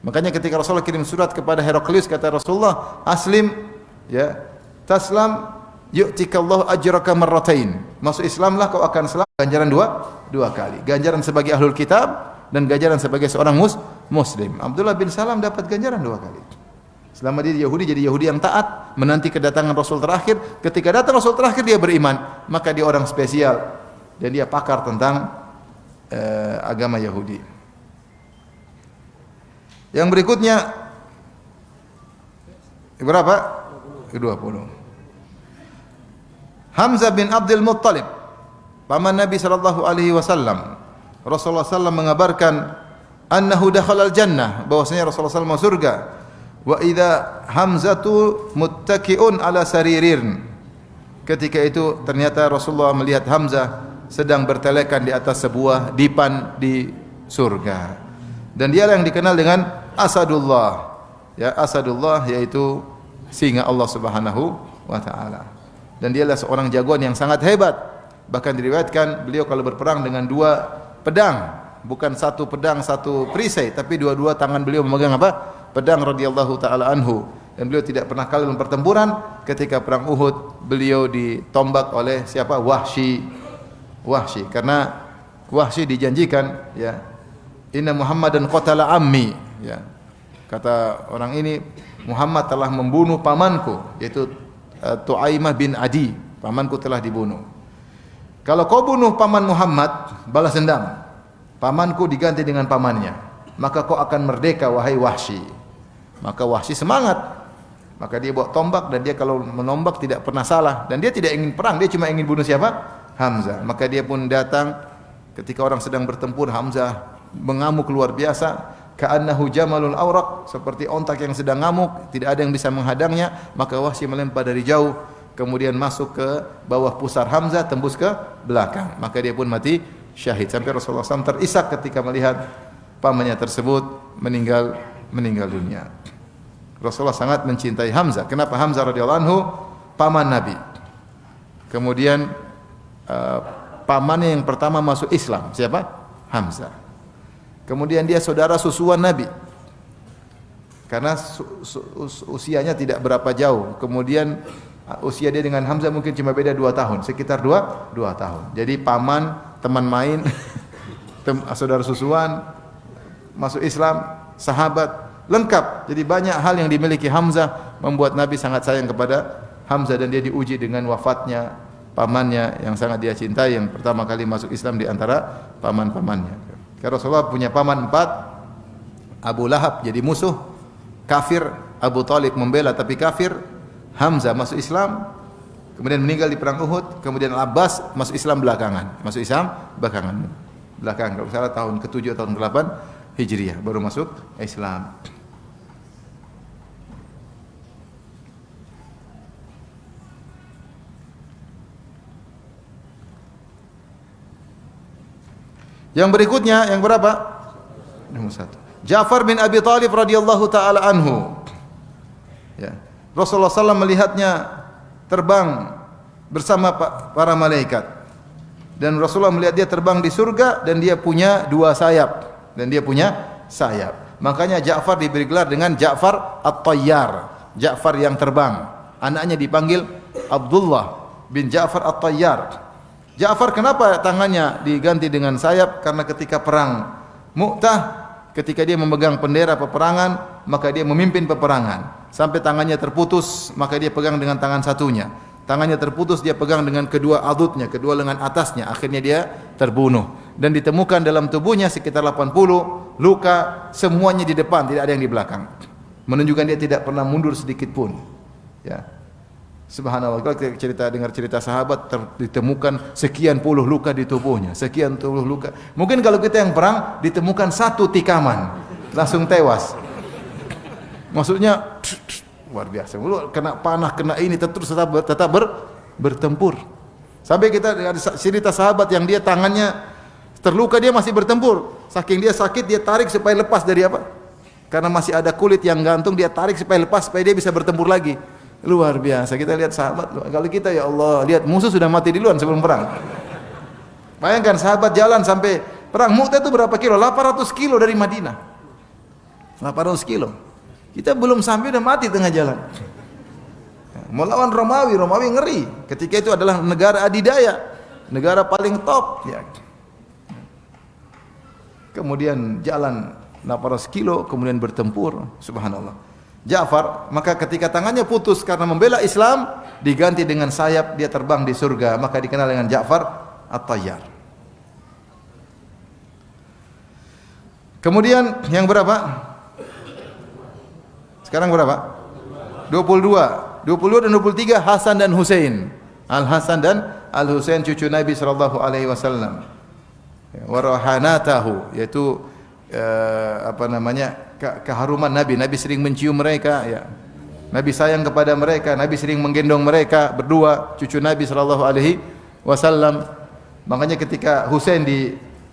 Makanya ketika Rasulullah kirim surat kepada Heraklius, kata Rasulullah, aslim, ya, taslam, yu'tikallahu ajraka marratain. Masuk Islamlah kau akan selamat, ganjaran dua kali. Ganjaran sebagai ahlul kitab dan ganjaran sebagai seorang muslim. Abdullah bin Salam dapat ganjaran 2 kali. Selama dia Yahudi, jadi Yahudi yang taat, menanti kedatangan Rasul terakhir. Ketika datang Rasul terakhir dia beriman, maka dia orang spesial dan dia pakar tentang agama Yahudi. Yang berikutnya berapa? Ke-20. Hamzah bin Abdul Muttalib, paman Nabi sallallahu alaihi wasallam. Rasulullah sallallahu mengabarkan annahu dakhala al-jannah, bahwasanya Rasulullah sallallahu masuk surga. Wa idza Hamzatu muttaqiun ala saririn. Ketika itu ternyata Rasulullah melihat Hamzah sedang bertelekan di atas sebuah dipan di surga. Dan dialah yang dikenal dengan Asadullah. Ya, Asadullah yaitu singa Allah Subhanahu wa taala. Dan dialah seorang jagoan yang sangat hebat. Bahkan diriwayatkan beliau kalau berperang dengan 2 pedang, bukan 1 pedang 1 perisai, tapi 2 tangan beliau memegang apa? Pedang radhiyallahu taala anhu. Dan beliau tidak pernah kalah dalam pertempuran. Ketika perang Uhud, beliau ditombak oleh siapa? Wahsy, karena Wahsy dijanjikan, ya, inna Muhammadan qatala ammi, ya. Kata orang ini, Muhammad telah membunuh pamanku, yaitu Tu'aimah bin Adi. Pamanku telah dibunuh. Kalau kau bunuh paman Muhammad, balas dendam. Pamanku diganti dengan pamannya, maka kau akan merdeka wahai Wahsy. Maka Wahsy semangat. Maka dia bawa tombak, dan dia kalau menombak tidak pernah salah, dan dia tidak ingin perang, dia cuma ingin bunuh siapa? Hamzah. Maka dia pun datang ketika orang sedang bertempur. Hamzah mengamuk luar biasa, ka'annahu jamalul awraq, seperti ontak yang sedang ngamuk, tidak ada yang bisa menghadangnya. Maka Wahsy melempar dari jauh, kemudian masuk ke bawah pusar Hamzah, tembus ke belakang. Maka dia pun mati syahid. Sampai Rasulullah SAW terisak ketika melihat pamannya tersebut meninggal dunia. Rasulullah sangat mencintai Hamzah. Kenapa? Hamzah radhiyallahu anhu paman Nabi. Kemudian pamannya yang pertama masuk Islam, siapa? Hamzah. Kemudian dia saudara susuan Nabi. Karena usianya tidak berapa jauh. Kemudian usia dia dengan Hamzah mungkin cuma beda 2 tahun, sekitar 2 tahun. Jadi paman, teman main, saudara susuan, masuk Islam, sahabat, lengkap. Jadi banyak hal yang dimiliki Hamzah membuat Nabi sangat sayang kepada Hamzah, dan dia diuji dengan wafatnya pamannya yang sangat dia cintai, yang pertama kali masuk Islam di antara paman-pamannya. Karena Rasulullah punya paman 4. Abu Lahab jadi musuh, kafir. Abu Talib membela tapi kafir. Hamzah masuk Islam, kemudian meninggal di perang Uhud. Kemudian Abbas masuk Islam belakangan. Belakangan, kalau salah tahun ke-7 atau tahun ke-8 Hijriah baru masuk Islam. Yang berikutnya yang berapa? Nomor 1. Ja'far bin Abi Thalib radhiyallahu taala anhu. Ya. Rasulullah SAW melihatnya terbang bersama para malaikat. Dan Rasulullah melihat dia terbang di surga dan dia punya 2 sayap. Makanya Ja'far diberi gelar dengan Ja'far At-Tayyar, Ja'far yang terbang. Anaknya dipanggil Abdullah bin Ja'far At-Tayyar. Ja'far kenapa tangannya diganti dengan sayap? Karena ketika perang Mu'tah, ketika dia memegang bendera peperangan, maka dia memimpin peperangan. Sampai tangannya terputus, maka dia pegang dengan tangan satunya. Tangannya terputus, dia pegang dengan kedua adutnya, kedua lengan atasnya. Akhirnya dia terbunuh. Dan ditemukan dalam tubuhnya sekitar 80 luka, semuanya di depan, tidak ada yang di belakang. Menunjukkan dia tidak pernah mundur sedikit pun. Ya. Subhanallah, kalau kita dengar cerita sahabat ditemukan sekian puluh luka di tubuhnya, sekian puluh luka. Mungkin kalau kita yang perang ditemukan 1 tikaman, langsung tewas. Maksudnya luar biasa. Kena panah, kena ini tetap bertempur. Sampai kita ada cerita sahabat yang dia tangannya terluka, dia masih bertempur. Saking dia sakit, dia tarik supaya lepas dari apa? Karena masih ada kulit yang gantung, dia tarik supaya lepas, supaya dia bisa bertempur lagi. Luar biasa. Kita lihat sahabat. Kalau kita, ya Allah, lihat musuh sudah mati duluan sebelum perang. Bayangkan sahabat jalan sampai perang Mu'tah itu berapa kilo? 800 kilo dari Madinah. 800 kilo. Kita belum sampai udah mati tengah jalan. Melawan Romawi ngeri. Ketika itu adalah negara adidaya, negara paling top. Ya. Kemudian jalan 800 kilo, kemudian bertempur. Subhanallah. Ja'far, maka ketika tangannya putus karena membela Islam, diganti dengan sayap, dia terbang di surga, maka dikenal dengan Ja'far At-Tayyar. Kemudian yang berapa? Sekarang berapa? 22 dan 23 Hasan dan Husain. Al-Hasan dan Al-Husain cucu Nabi sallallahu alaihi wasallam. Wa rahanatahu, yaitu keharuman Nabi. Nabi sering mencium mereka, ya. Nabi sayang kepada mereka, Nabi sering menggendong mereka berdua, cucu Nabi sallallahu alaihi wasallam. Makanya ketika Husain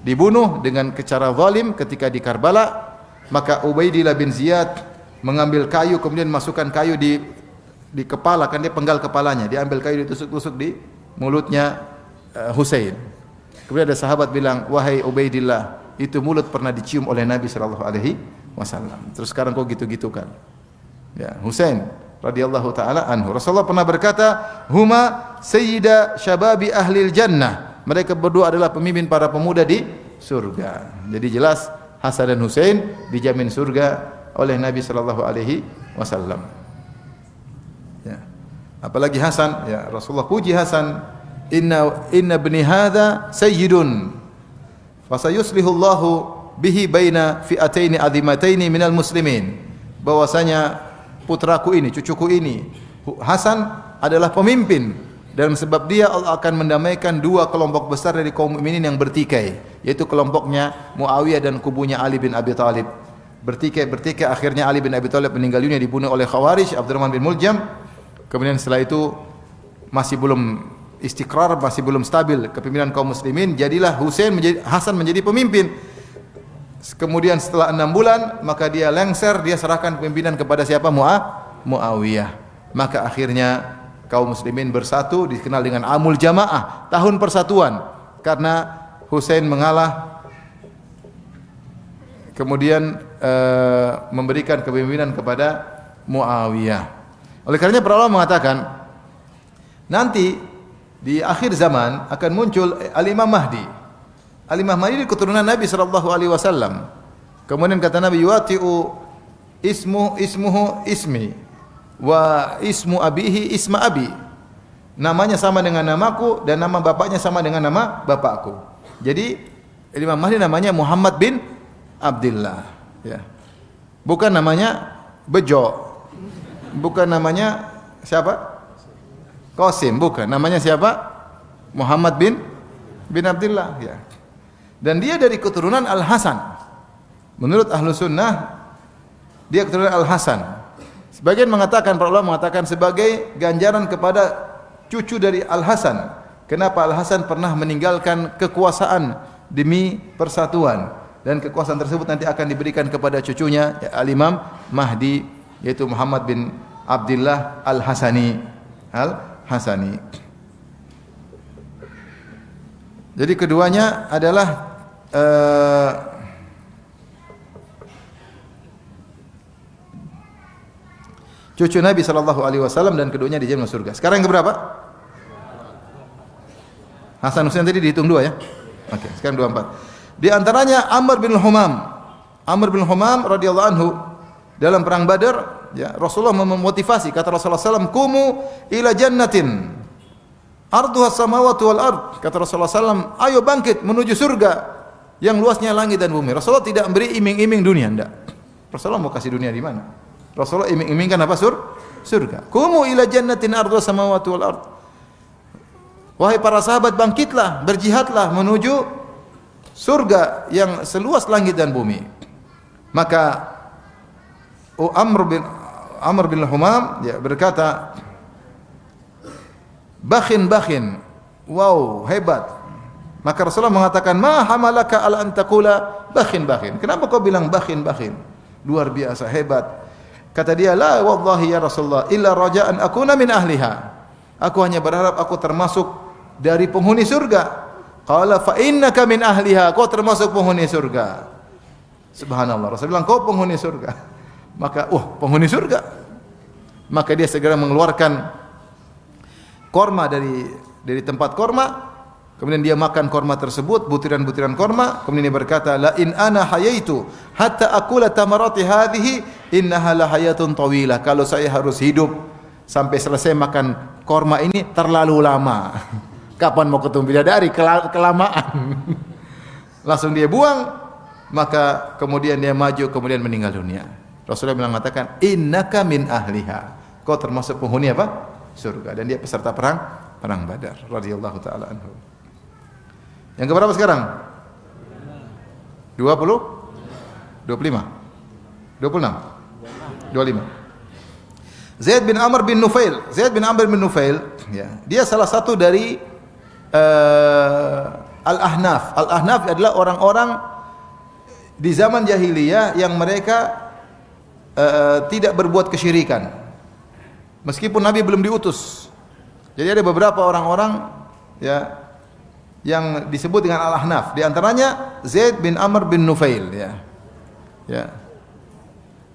dibunuh dengan cara zalim ketika di Karbala, maka Ubaidillah bin Ziyad mengambil kayu, kemudian masukkan kayu di kepala, kan dia penggal kepalanya, dia ambil kayu ditusuk-tusuk di mulutnya Husain. Kemudian ada sahabat bilang, "Wahai Ubaidillah, itu mulut pernah dicium oleh Nabi sallallahu alaihi wasallam. Terus sekarang kok gitu-gitukan?" Ya, Husain radhiyallahu taala anhu. Rasulullah pernah berkata, "Huma sayyida syababi ahlil jannah." Mereka berdua adalah pemimpin para pemuda di surga. Jadi jelas Hasan dan Husain dijamin surga oleh Nabi sallallahu alaihi wasallam. Ya. Apalagi Hasan, ya, Rasulullah puji Hasan, "Inna ibni hadza sayyidun fasayuslihullahu bihi baina fi'ataini azimataini minal muslimin." Bahwasanya putraku ini, cucuku ini, Hasan adalah pemimpin, dan sebab dia Allah akan mendamaikan 2 kelompok besar dari kaum mukminin yang bertikai, yaitu kelompoknya Muawiyah dan kubunya Ali bin Abi Thalib. Bertikai, akhirnya Ali bin Abi Thalib meninggal dunia dibunuh oleh Khawarij, Abdurrahman bin Muljam. Kemudian setelah itu masih belum istiqrar, masih belum stabil kepemimpinan kaum muslimin, jadilah Hasan menjadi pemimpin. Kemudian setelah 6 bulan maka dia lengser, dia serahkan pimpinan kepada siapa? Muawiyah. Maka akhirnya kaum muslimin bersatu, dikenal dengan Amul Jamaah, tahun persatuan, karena Husain mengalah kemudian memberikan kepemimpinan kepada Muawiyah. Oleh karenanya para ulama mengatakan nanti di akhir zaman akan muncul Al-Imam Mahdi. Al-Imam Mahdi keturunan Nabi sallallahu alaihi wasallam. Kemudian kata Nabi, yuati'u ismuhu ismi wa ismu abihi isma abi. Namanya sama dengan namaku dan nama bapaknya sama dengan nama bapakku. Jadi Imam Mahdi namanya Muhammad bin Abdullah, ya. Bukan namanya Bejo. Bukan namanya siapa? Qasim, bukan. Namanya siapa? Muhammad bin Abdullah, ya. Dan dia dari keturunan Al-Hasan. Menurut Ahlu Sunnah dia keturunan Al-Hasan. Sebagian mengatakan, para ulama mengatakan sebagai ganjaran kepada cucu dari Al-Hasan. Kenapa Al-Hasan pernah meninggalkan kekuasaan demi persatuan, dan kekuasaan tersebut nanti akan diberikan kepada cucunya, ya, Al-Imam Mahdi, yaitu Muhammad bin Abdullah Al-Hasani. Jadi keduanya adalah cucu Nabi sallallahu alaihi wasallam dan keduanya dijamin masuk surga. Sekarang yang keberapa? Hasan Husain tadi dihitung 2 ya. Oke, sekarang 24. Di antaranya Amr bin Humam. Amr bin Humam radhiyallahu anhu dalam perang Badar, ya, Rasulullah memotivasi, kata Rasulullah SAW, "Qumu ila jannatin arduha samawati wal ard." Kata Rasulullah SAW, ayo bangkit menuju surga yang luasnya langit dan bumi. Rasulullah tidak memberi iming-iming dunia, enggak. Rasulullah mau kasih dunia di mana? Rasulullah iming-imingkan apa? Surga. Qumu ila jannatin arduha samawati wal ard. Wahai para sahabat, bangkitlah, berjihadlah menuju surga yang seluas langit dan bumi. Maka Amr bin Humam, ya, berkata, bakhin, wow, hebat. Maka Rasulullah mengatakan, ma hamalaka ala an taqula bakhin. Kenapa kau bilang bakhin? Luar biasa, hebat. Kata dia, la wallahi ya Rasulullah illa raja'an akuna min ahliha. Aku hanya berharap aku termasuk dari penghuni surga. Qala fa innaka min ahliha, kau termasuk penghuni surga. Subhanallah, Rasul bilang kau penghuni surga. Maka penghuni surga. Maka dia segera mengeluarkan korma dari tempat korma. Kemudian dia makan korma tersebut, butiran-butiran korma. Kemudian dia berkata, la in ana hayaitu hatta akula tamarati hadhihi innaha la hayatun tawilah. Kalau saya harus hidup sampai selesai makan korma ini terlalu lama. Kapan mau ketemu bidadari? Kelamaan. Langsung dia buang. Maka kemudian dia maju, kemudian meninggal dunia. Rasulullah mengatakan, innaka min ahliha. Kau termasuk penghuni apa? Surga. Dan dia peserta perang Badar radhiyallahu taala anhu. Yang keberapa sekarang? 20? 25? 26? 25. Zaid bin Amr bin Nufail, ya, dia salah satu dari Al-Ahnaf. Al-Ahnaf adalah orang-orang di zaman jahiliyah yang mereka tidak berbuat kesyirikan. Meskipun Nabi belum diutus. Jadi ada beberapa orang-orang, ya, yang disebut dengan Al-Ahnaf. Di antaranya Zaid bin Amr bin Nufail, ya. Ya.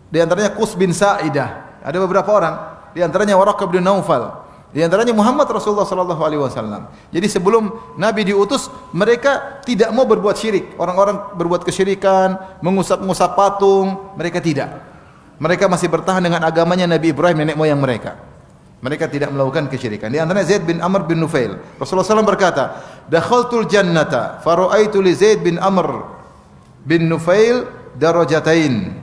Di antaranya Qus bin Sa'idah. Ada beberapa orang. Di antaranya Waraqah bin Naufal. Di antaranya Muhammad Rasulullah sallallahu alaihi wasallam. Jadi sebelum Nabi diutus, mereka tidak mau berbuat syirik. Orang-orang berbuat kesyirikan, mengusap-ngusap patung, mereka tidak. Mereka masih bertahan dengan agamanya Nabi Ibrahim, nenek moyang mereka. Mereka tidak melakukan kesyirikan. Di antaranya Zaid bin Amr bin Nufail. Rasulullah SAW berkata, dakhaltul jannata faru'aitu li Zaid bin Amr bin Nufail darajatain.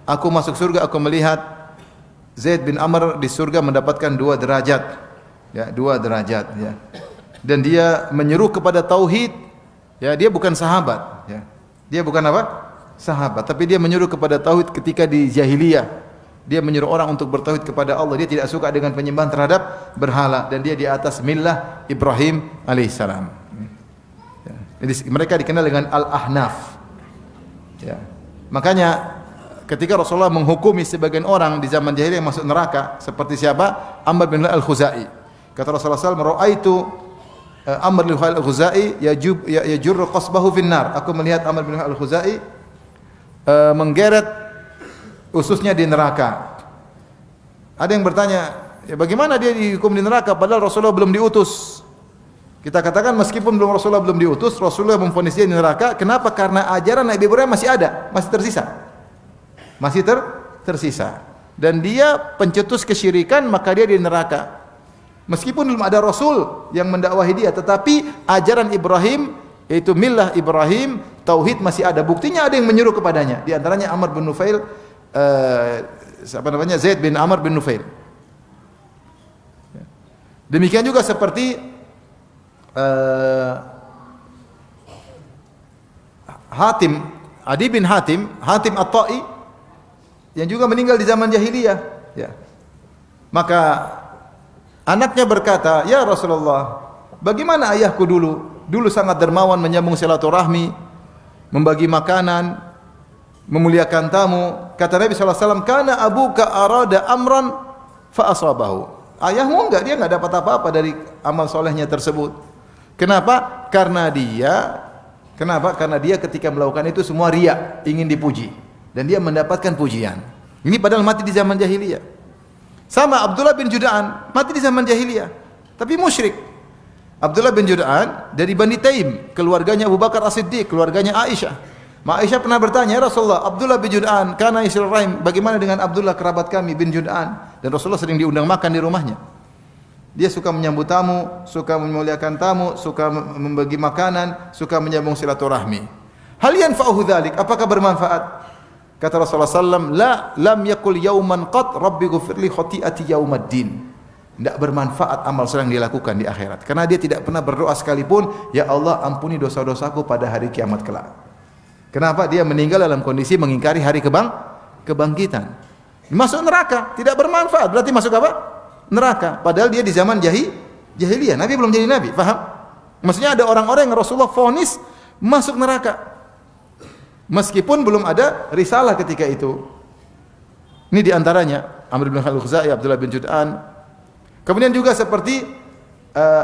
Aku masuk surga, aku melihat Zaid bin Amr di surga mendapatkan 2 derajat. Ya, 2 derajat, ya. Dan dia menyeru kepada tauhid. Ya, dia bukan sahabat, ya. Dia bukan apa? Sahabat, tapi dia menyeru kepada tauhid ketika di jahiliyah. Dia menyuruh orang untuk bertauhid kepada Allah. Dia tidak suka dengan penyembahan terhadap berhala, dan dia di atas millah Ibrahim alaihissalam. Ya. Jadi mereka dikenal dengan Al-Ahnaf. Ya. Makanya ketika Rasulullah menghukumi sebagian orang di zaman jahiliyah masuk neraka, seperti siapa? Amr bin Al-Khuzai. Kata Rasulullah SAW, "Ra'aitu Amr bin Al-Khuzai yajurru qasbahu finnar." Aku melihat Amr bin Al-Khuzai menggeret ususnya di neraka. Ada yang bertanya, ya bagaimana dia dihukum di neraka padahal Rasulullah belum diutus? Kita katakan meskipun Rasulullah belum diutus, Rasulullah memvonis dia di neraka. Kenapa? Karena ajaran Nabi Ibrahim masih ada, masih tersisa. Masih tersisa. Dan dia pencetus kesyirikan, maka dia di neraka. Meskipun belum ada Rasul yang mendakwahi dia, tetapi ajaran Ibrahim, yaitu millah Ibrahim, tauhid masih ada. Buktinya ada yang menyuruh kepadanya. Di antaranya Amr bin Nufail, Zaid bin Amr bin Nufail. Demikian juga seperti Hatim, Adi bin Hatim At-Ta'i yang juga meninggal di zaman jahiliyah, ya. Maka anaknya berkata, "Ya Rasulullah, bagaimana ayahku dulu sangat dermawan, menyambung silaturahmi, membagi makanan, memuliakan tamu." Kata Nabi sallallahu alaihi wasallam, "Kana abuka arada amran fa asabahu." Ayahmu dia enggak dapat apa-apa dari amal solehnya tersebut. Kenapa? Karena dia ketika melakukan itu semua riya, ingin dipuji, dan dia mendapatkan pujian. Ini padahal mati di zaman jahiliyah. Sama Abdullah bin Jud'an, mati di zaman jahiliyah, tapi musyrik. Abdullah bin Jud'an dari Bani Taim, keluarganya Abu Bakar As-Siddiq, keluarganya Aisyah. Aisyah pernah bertanya, "Ya Rasulullah, Abdullah bin Jud'an kana yasil rahim, bagaimana dengan Abdullah kerabat kami bin Jud'an?" Dan Rasulullah sering diundang makan di rumahnya. Dia suka menyambut tamu, suka memuliakan tamu, suka membagi makanan, suka menyambung silaturahmi. Hal yanfa'uhu dzalik? Apakah bermanfaat? Kata Rasulullah sallallahu alaihi wasallam, lam yakul yauman qat rabbi ghfirli khati'ati yaumaddin. Tidak bermanfaat amal soleh yang dilakukan di akhirat. Karena dia tidak pernah berdoa sekalipun, "Ya Allah, ampuni dosa-dosaku pada hari kiamat kelak." Kenapa? Dia meninggal dalam kondisi mengingkari hari kebangkitan. Masuk neraka, tidak bermanfaat. Berarti masuk apa? Neraka. Padahal dia di zaman jahiliyah. Nabi belum jadi nabi, paham? Maksudnya ada orang-orang yang Rasulullah vonis masuk neraka, meskipun belum ada risalah ketika itu. Ini di antaranya Amr bin Al-Khuzai, Abdullah bin Jud'an. Kemudian juga seperti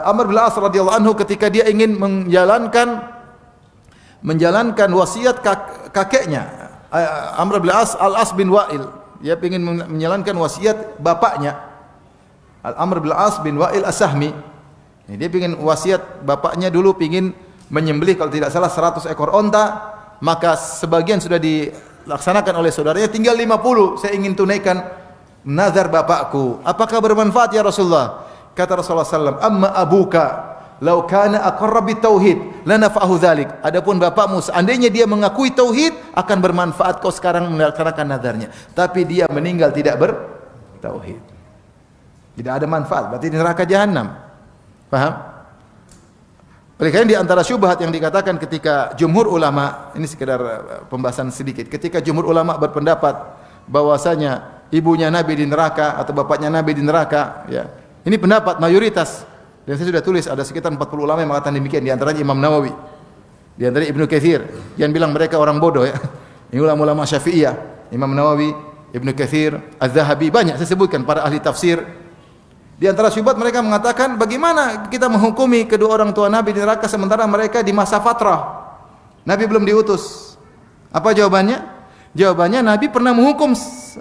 Amr bin Al-As radhiyallahu anhu ketika dia ingin menjalankan wasiat kakeknya, Amr bin Al-As bin Wa'il. Dia ingin menjalankan wasiat bapaknya, Amr bin Al-As bin Wa'il As-Sahmi. Dia ingin wasiat bapaknya dulu, ingin menyembelih kalau tidak salah 100 ekor onta, maka sebagian sudah dilaksanakan oleh saudaranya, tinggal 50 saya ingin tunaikan nazar bapakku. Apakah bermanfaat ya Rasulullah? Kata Rasulullah sallallahu alaihi wasallam, "Amma abuka law kana aqarra bitauhid lanafa'ahu dzalik." Adapun bapakmu seandainya dia mengakui tauhid akan bermanfaat kau sekarang melaksanakan nazarnya, tapi dia meninggal tidak bertauhid. Tidak ada manfaat, berarti di neraka jahanam. Paham? Oleh karena di antara syubhat yang dikatakan ketika jumhur ulama, ini sekedar pembahasan sedikit. Ketika jumhur ulama berpendapat bahwasanya ibunya Nabi di neraka atau bapaknya Nabi di neraka, ya. Ini pendapat mayoritas. Dan saya sudah tulis ada sekitar 40 ulama yang mengatakan demikian, di antaranya Imam Nawawi, di antaranya Ibnu Katsir yang bilang mereka orang bodoh, ya. Ini ulama-ulama Syafi'iyah, Imam Nawawi, Ibnu Katsir, Az-Zahabi, banyak saya sebutkan para ahli tafsir. Di antara syubhat mereka mengatakan, bagaimana kita menghukumi kedua orang tua Nabi di neraka sementara mereka di masa fatrah, Nabi belum diutus. Apa jawabannya? Jawabannya Nabi pernah menghukum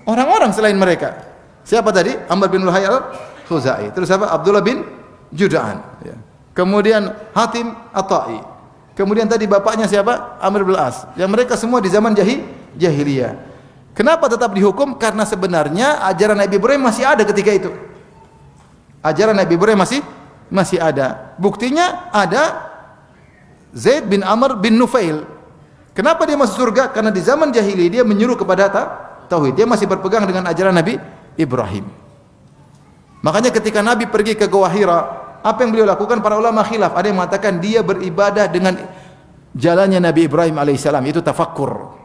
orang-orang selain mereka. Siapa tadi? Amr bin Luhai al-Khuzai. Terus apa? Abdullah bin Jud'an. Ya. Kemudian Hatim At-Ta'i. Kemudian tadi bapaknya siapa? Amr bin Al-As. Yang mereka semua di zaman jahiliyah. Kenapa tetap dihukum? Karena sebenarnya ajaran Nabi Ibrahim masih ada ketika itu. Ajaran Nabi Ibrahim masih ada. Buktinya ada Zaid bin Amr bin Nufail. Kenapa dia masuk surga? Karena di zaman jahiliyah dia menyuruh kepada tauhid. Dia masih berpegang dengan ajaran Nabi Ibrahim. Makanya ketika Nabi pergi ke Gua Hira, apa yang beliau lakukan? Para ulama khilaf. Ada yang mengatakan dia beribadah dengan jalannya Nabi Ibrahim alaihissalam, itu tafakkur.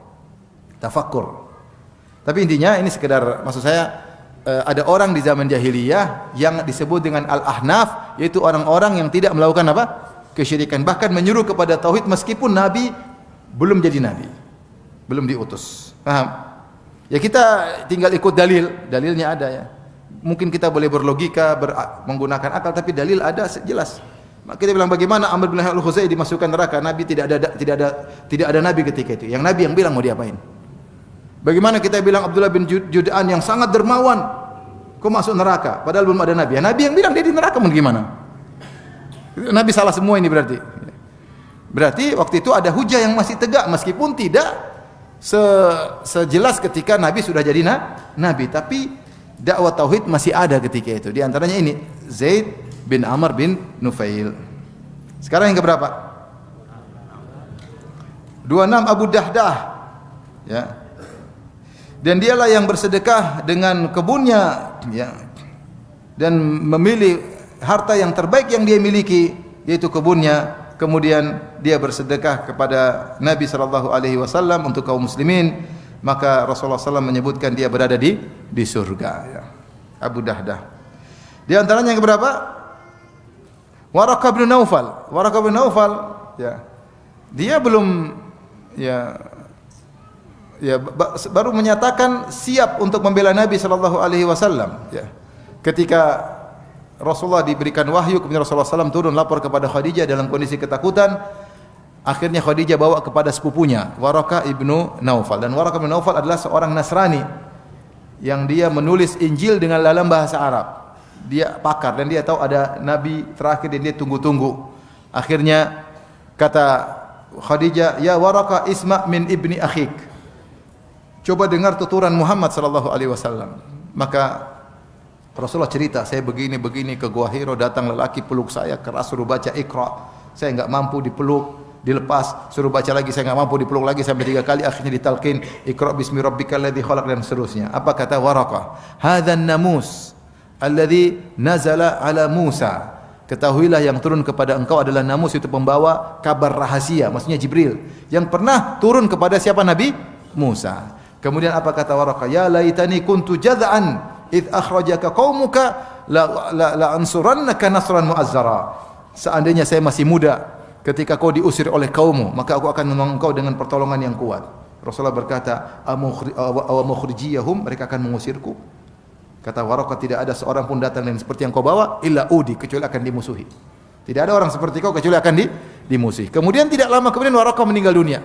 Tapi intinya ini sekedar, maksud saya, ada orang di zaman jahiliyah yang disebut dengan Al-Ahnaf, yaitu orang-orang yang tidak melakukan kesyirikan, bahkan menyuruh kepada tauhid meskipun Nabi belum jadi Nabi. belum diutus. Paham? Ya kita tinggal ikut dalilnya ada ya. Mungkin kita boleh berlogika, menggunakan akal, tapi dalil ada jelas. Maka kita bilang bagaimana Amr bin Al-Khuzai dimasukkan neraka? Nabi tidak ada nabi ketika itu. Yang nabi yang bilang mau diapain? Bagaimana kita bilang Abdullah bin Jud'an yang sangat dermawan kok masuk neraka padahal belum ada nabi? Ya, nabi yang bilang dia di neraka mau gimana? Nabi salah semua ini berarti. Berarti waktu itu ada hujah yang masih tegak meskipun tidak sejelas ketika Nabi sudah jadi Nabi, tapi dakwah tauhid masih ada ketika itu. Di antaranya ini Zaid bin Amr bin Nufail. Sekarang yang keberapa? 26 Abu Dahdah. Ya. Dan dialah yang bersedekah dengan kebunnya, ya. Dan memilih harta yang terbaik yang dia miliki, yaitu kebunnya. Kemudian dia bersedekah kepada Nabi sallallahu alaihi wasallam untuk kaum muslimin, maka Rasulullah SAW menyebutkan dia berada di surga, ya. Abu Dahdah. Di antaranya yang berapa? Waraqah bin Naufal. Waraqah bin Naufal, ya. Dia belum baru menyatakan siap untuk membela Nabi sallallahu alaihi wasallam, ya. Ketika Rasulullah diberikan wahyu, kemudian Rasulullah SAW turun lapor kepada Khadijah dalam kondisi ketakutan. Akhirnya Khadijah bawa kepada sepupunya Waraqah ibnu Naufal. Dan Waraqah ibnu Naufal adalah seorang Nasrani yang dia menulis Injil dengan dalam bahasa Arab. Dia pakar dan dia tahu ada Nabi terakhir dan dia tunggu-tunggu. Akhirnya kata Khadijah, ya Waraqah isma' min ibni akhik. Coba dengar tuturan Muhammad sallallahu alaihi wasallam. Maka Rasulullah cerita, saya begini ke Gua Hiro, datang lelaki peluk saya keras, suruh baca Iqra. Saya enggak mampu dipeluk, dilepas, suruh baca lagi, saya enggak mampu dipeluk lagi sampai 3 kali, akhirnya ditalqin Iqra bismi rabbikal ladzi khalaq dan seterusnya. Apa kata Waraqah? Hadzan namus alladzi nazala ala Musa. Ketahuilah yang turun kepada engkau adalah namus, itu pembawa kabar rahasia, maksudnya Jibril, yang pernah turun kepada siapa? Nabi Musa. Kemudian apa kata Waraqah? Ya laitani kuntu jad'an id akhrajaka qaumuka la ansurannaka nasran mu'azzara. Seandainya saya masih muda ketika kau diusir oleh kaummu, maka aku akan menolong engkau dengan pertolongan yang kuat. Rasulullah berkata, aw mukhrijiyahum, mereka akan mengusirku. Kata Waraqah, tidak ada seorang pun datang yang seperti yang kau bawa illa udi, kecuali akan dimusuhi. Tidak ada orang seperti kau kecuali akan dimusuhi. Kemudian tidak lama kemudian Waraqah meninggal dunia.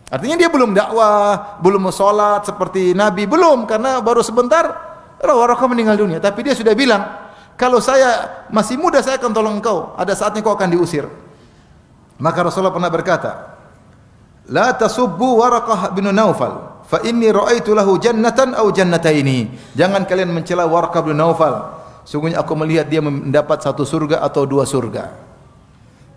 Artinya dia belum dakwah, belum salat seperti Nabi, belum, karena baru sebentar Waraqah meninggal dunia. Tapi dia sudah bilang, kalau saya masih muda saya akan tolong engkau, ada saatnya kau akan diusir. Maka Rasulullah pernah berkata, la tasubbu Waraqah bin Naufal fa inni ra'aitu lahu jannatan aw jannataini. Jangan kalian mencela Waraqah bin Naufal, sungguhnya aku melihat dia mendapat 1 surga atau 2 surga.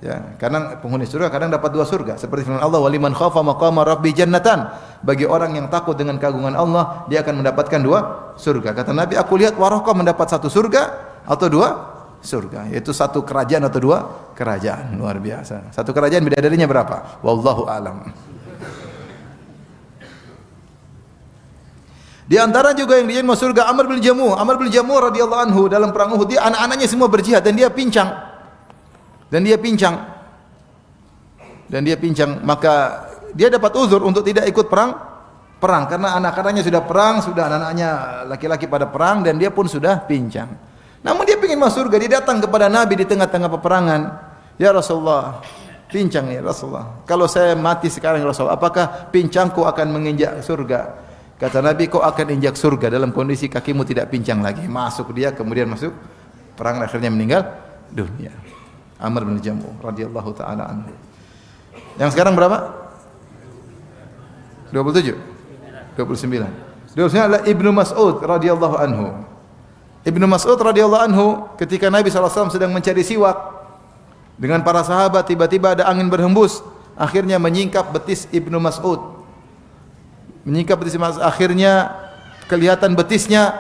Ya, kadang penghuni surga kadang dapat 2 surga. Seperti firman Allah, waliman khafa maqama rabbi jannatan. Bagi orang yang takut dengan keagungan Allah, dia akan mendapatkan 2 surga. Kata Nabi, aku lihat Waraqah mendapat 1 surga atau 2 surga, yaitu 1 kerajaan atau 2 kerajaan. Luar biasa. 1 kerajaan bidadarinya berapa? Wallahu alam. Di antara juga yang dijadikan masuk surga Amr bin Jamuh. Amr bin Jamuh radhiyallahu anhu dalam perang Uhud, dia anak-anaknya semua berjihad dan dia pincang. Maka dia dapat uzur untuk tidak ikut perang karena anak-anaknya sudah perang, sudah anak-anaknya laki-laki pada perang dan dia pun sudah pincang. Namun dia ingin masuk surga, dia datang kepada Nabi di tengah-tengah peperangan. Ya Rasulullah, pincang ya Rasulullah. Kalau saya mati sekarang ya Rasulullah, apakah pincangku akan menginjak surga? Kata Nabi, kau akan injak surga dalam kondisi kakimu tidak pincang lagi. Masuk dia, kemudian masuk perang, akhirnya meninggal dunia. Amr bin Jamuh radhiyallahu taala anhu. Yang sekarang berapa? 27. 29 adalah Ibnu Mas'ud radhiyallahu anhu. Ibnu Mas'ud radhiyallahu anhu ketika Nabi SAW sedang mencari siwak dengan para sahabat, tiba-tiba ada angin berhembus, akhirnya menyingkap betis Ibnu Mas'ud. Akhirnya kelihatan betisnya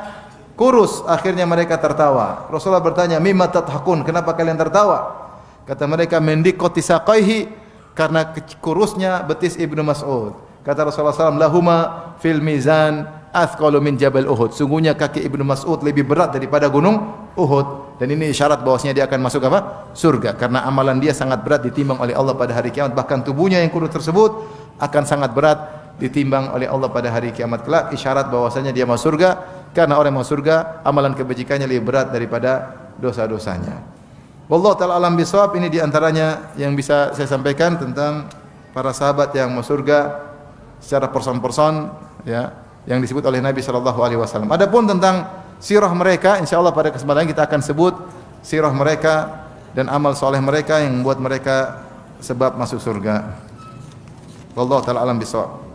kurus, akhirnya mereka tertawa. Rasulullah bertanya, mimma tadhakun, kenapa kalian tertawa? Kata mereka, mendiqati saqaihi, karena kurusnya betis Ibnu Mas'ud. Kata Rasulullah SAW, lahuma fil mizan athqalu min jabal Uhud. Sungguhnya kaki Ibnu Mas'ud lebih berat daripada gunung Uhud. Dan ini isyarat bahwasanya dia akan masuk apa? Surga. Karena amalan dia sangat berat ditimbang oleh Allah pada hari kiamat. Bahkan tubuhnya yang kurus tersebut akan sangat berat ditimbang oleh Allah pada hari kiamat kelak, isyarat bahwasanya dia masuk surga, karena orang yang masuk surga amalan kebajikannya lebih berat daripada dosa-dosanya. Wallahu taala alam bisawab. Ini diantaranya yang bisa saya sampaikan tentang para sahabat yang masuk surga secara person-person, ya, yang disebut oleh Nabi sallallahu alaihi wasallam. Adapun tentang sirah mereka, insyaallah pada kesempatan kita akan sebut sirah mereka dan amal soleh mereka yang membuat mereka sebab masuk surga. Wallahu taala alam bisawab.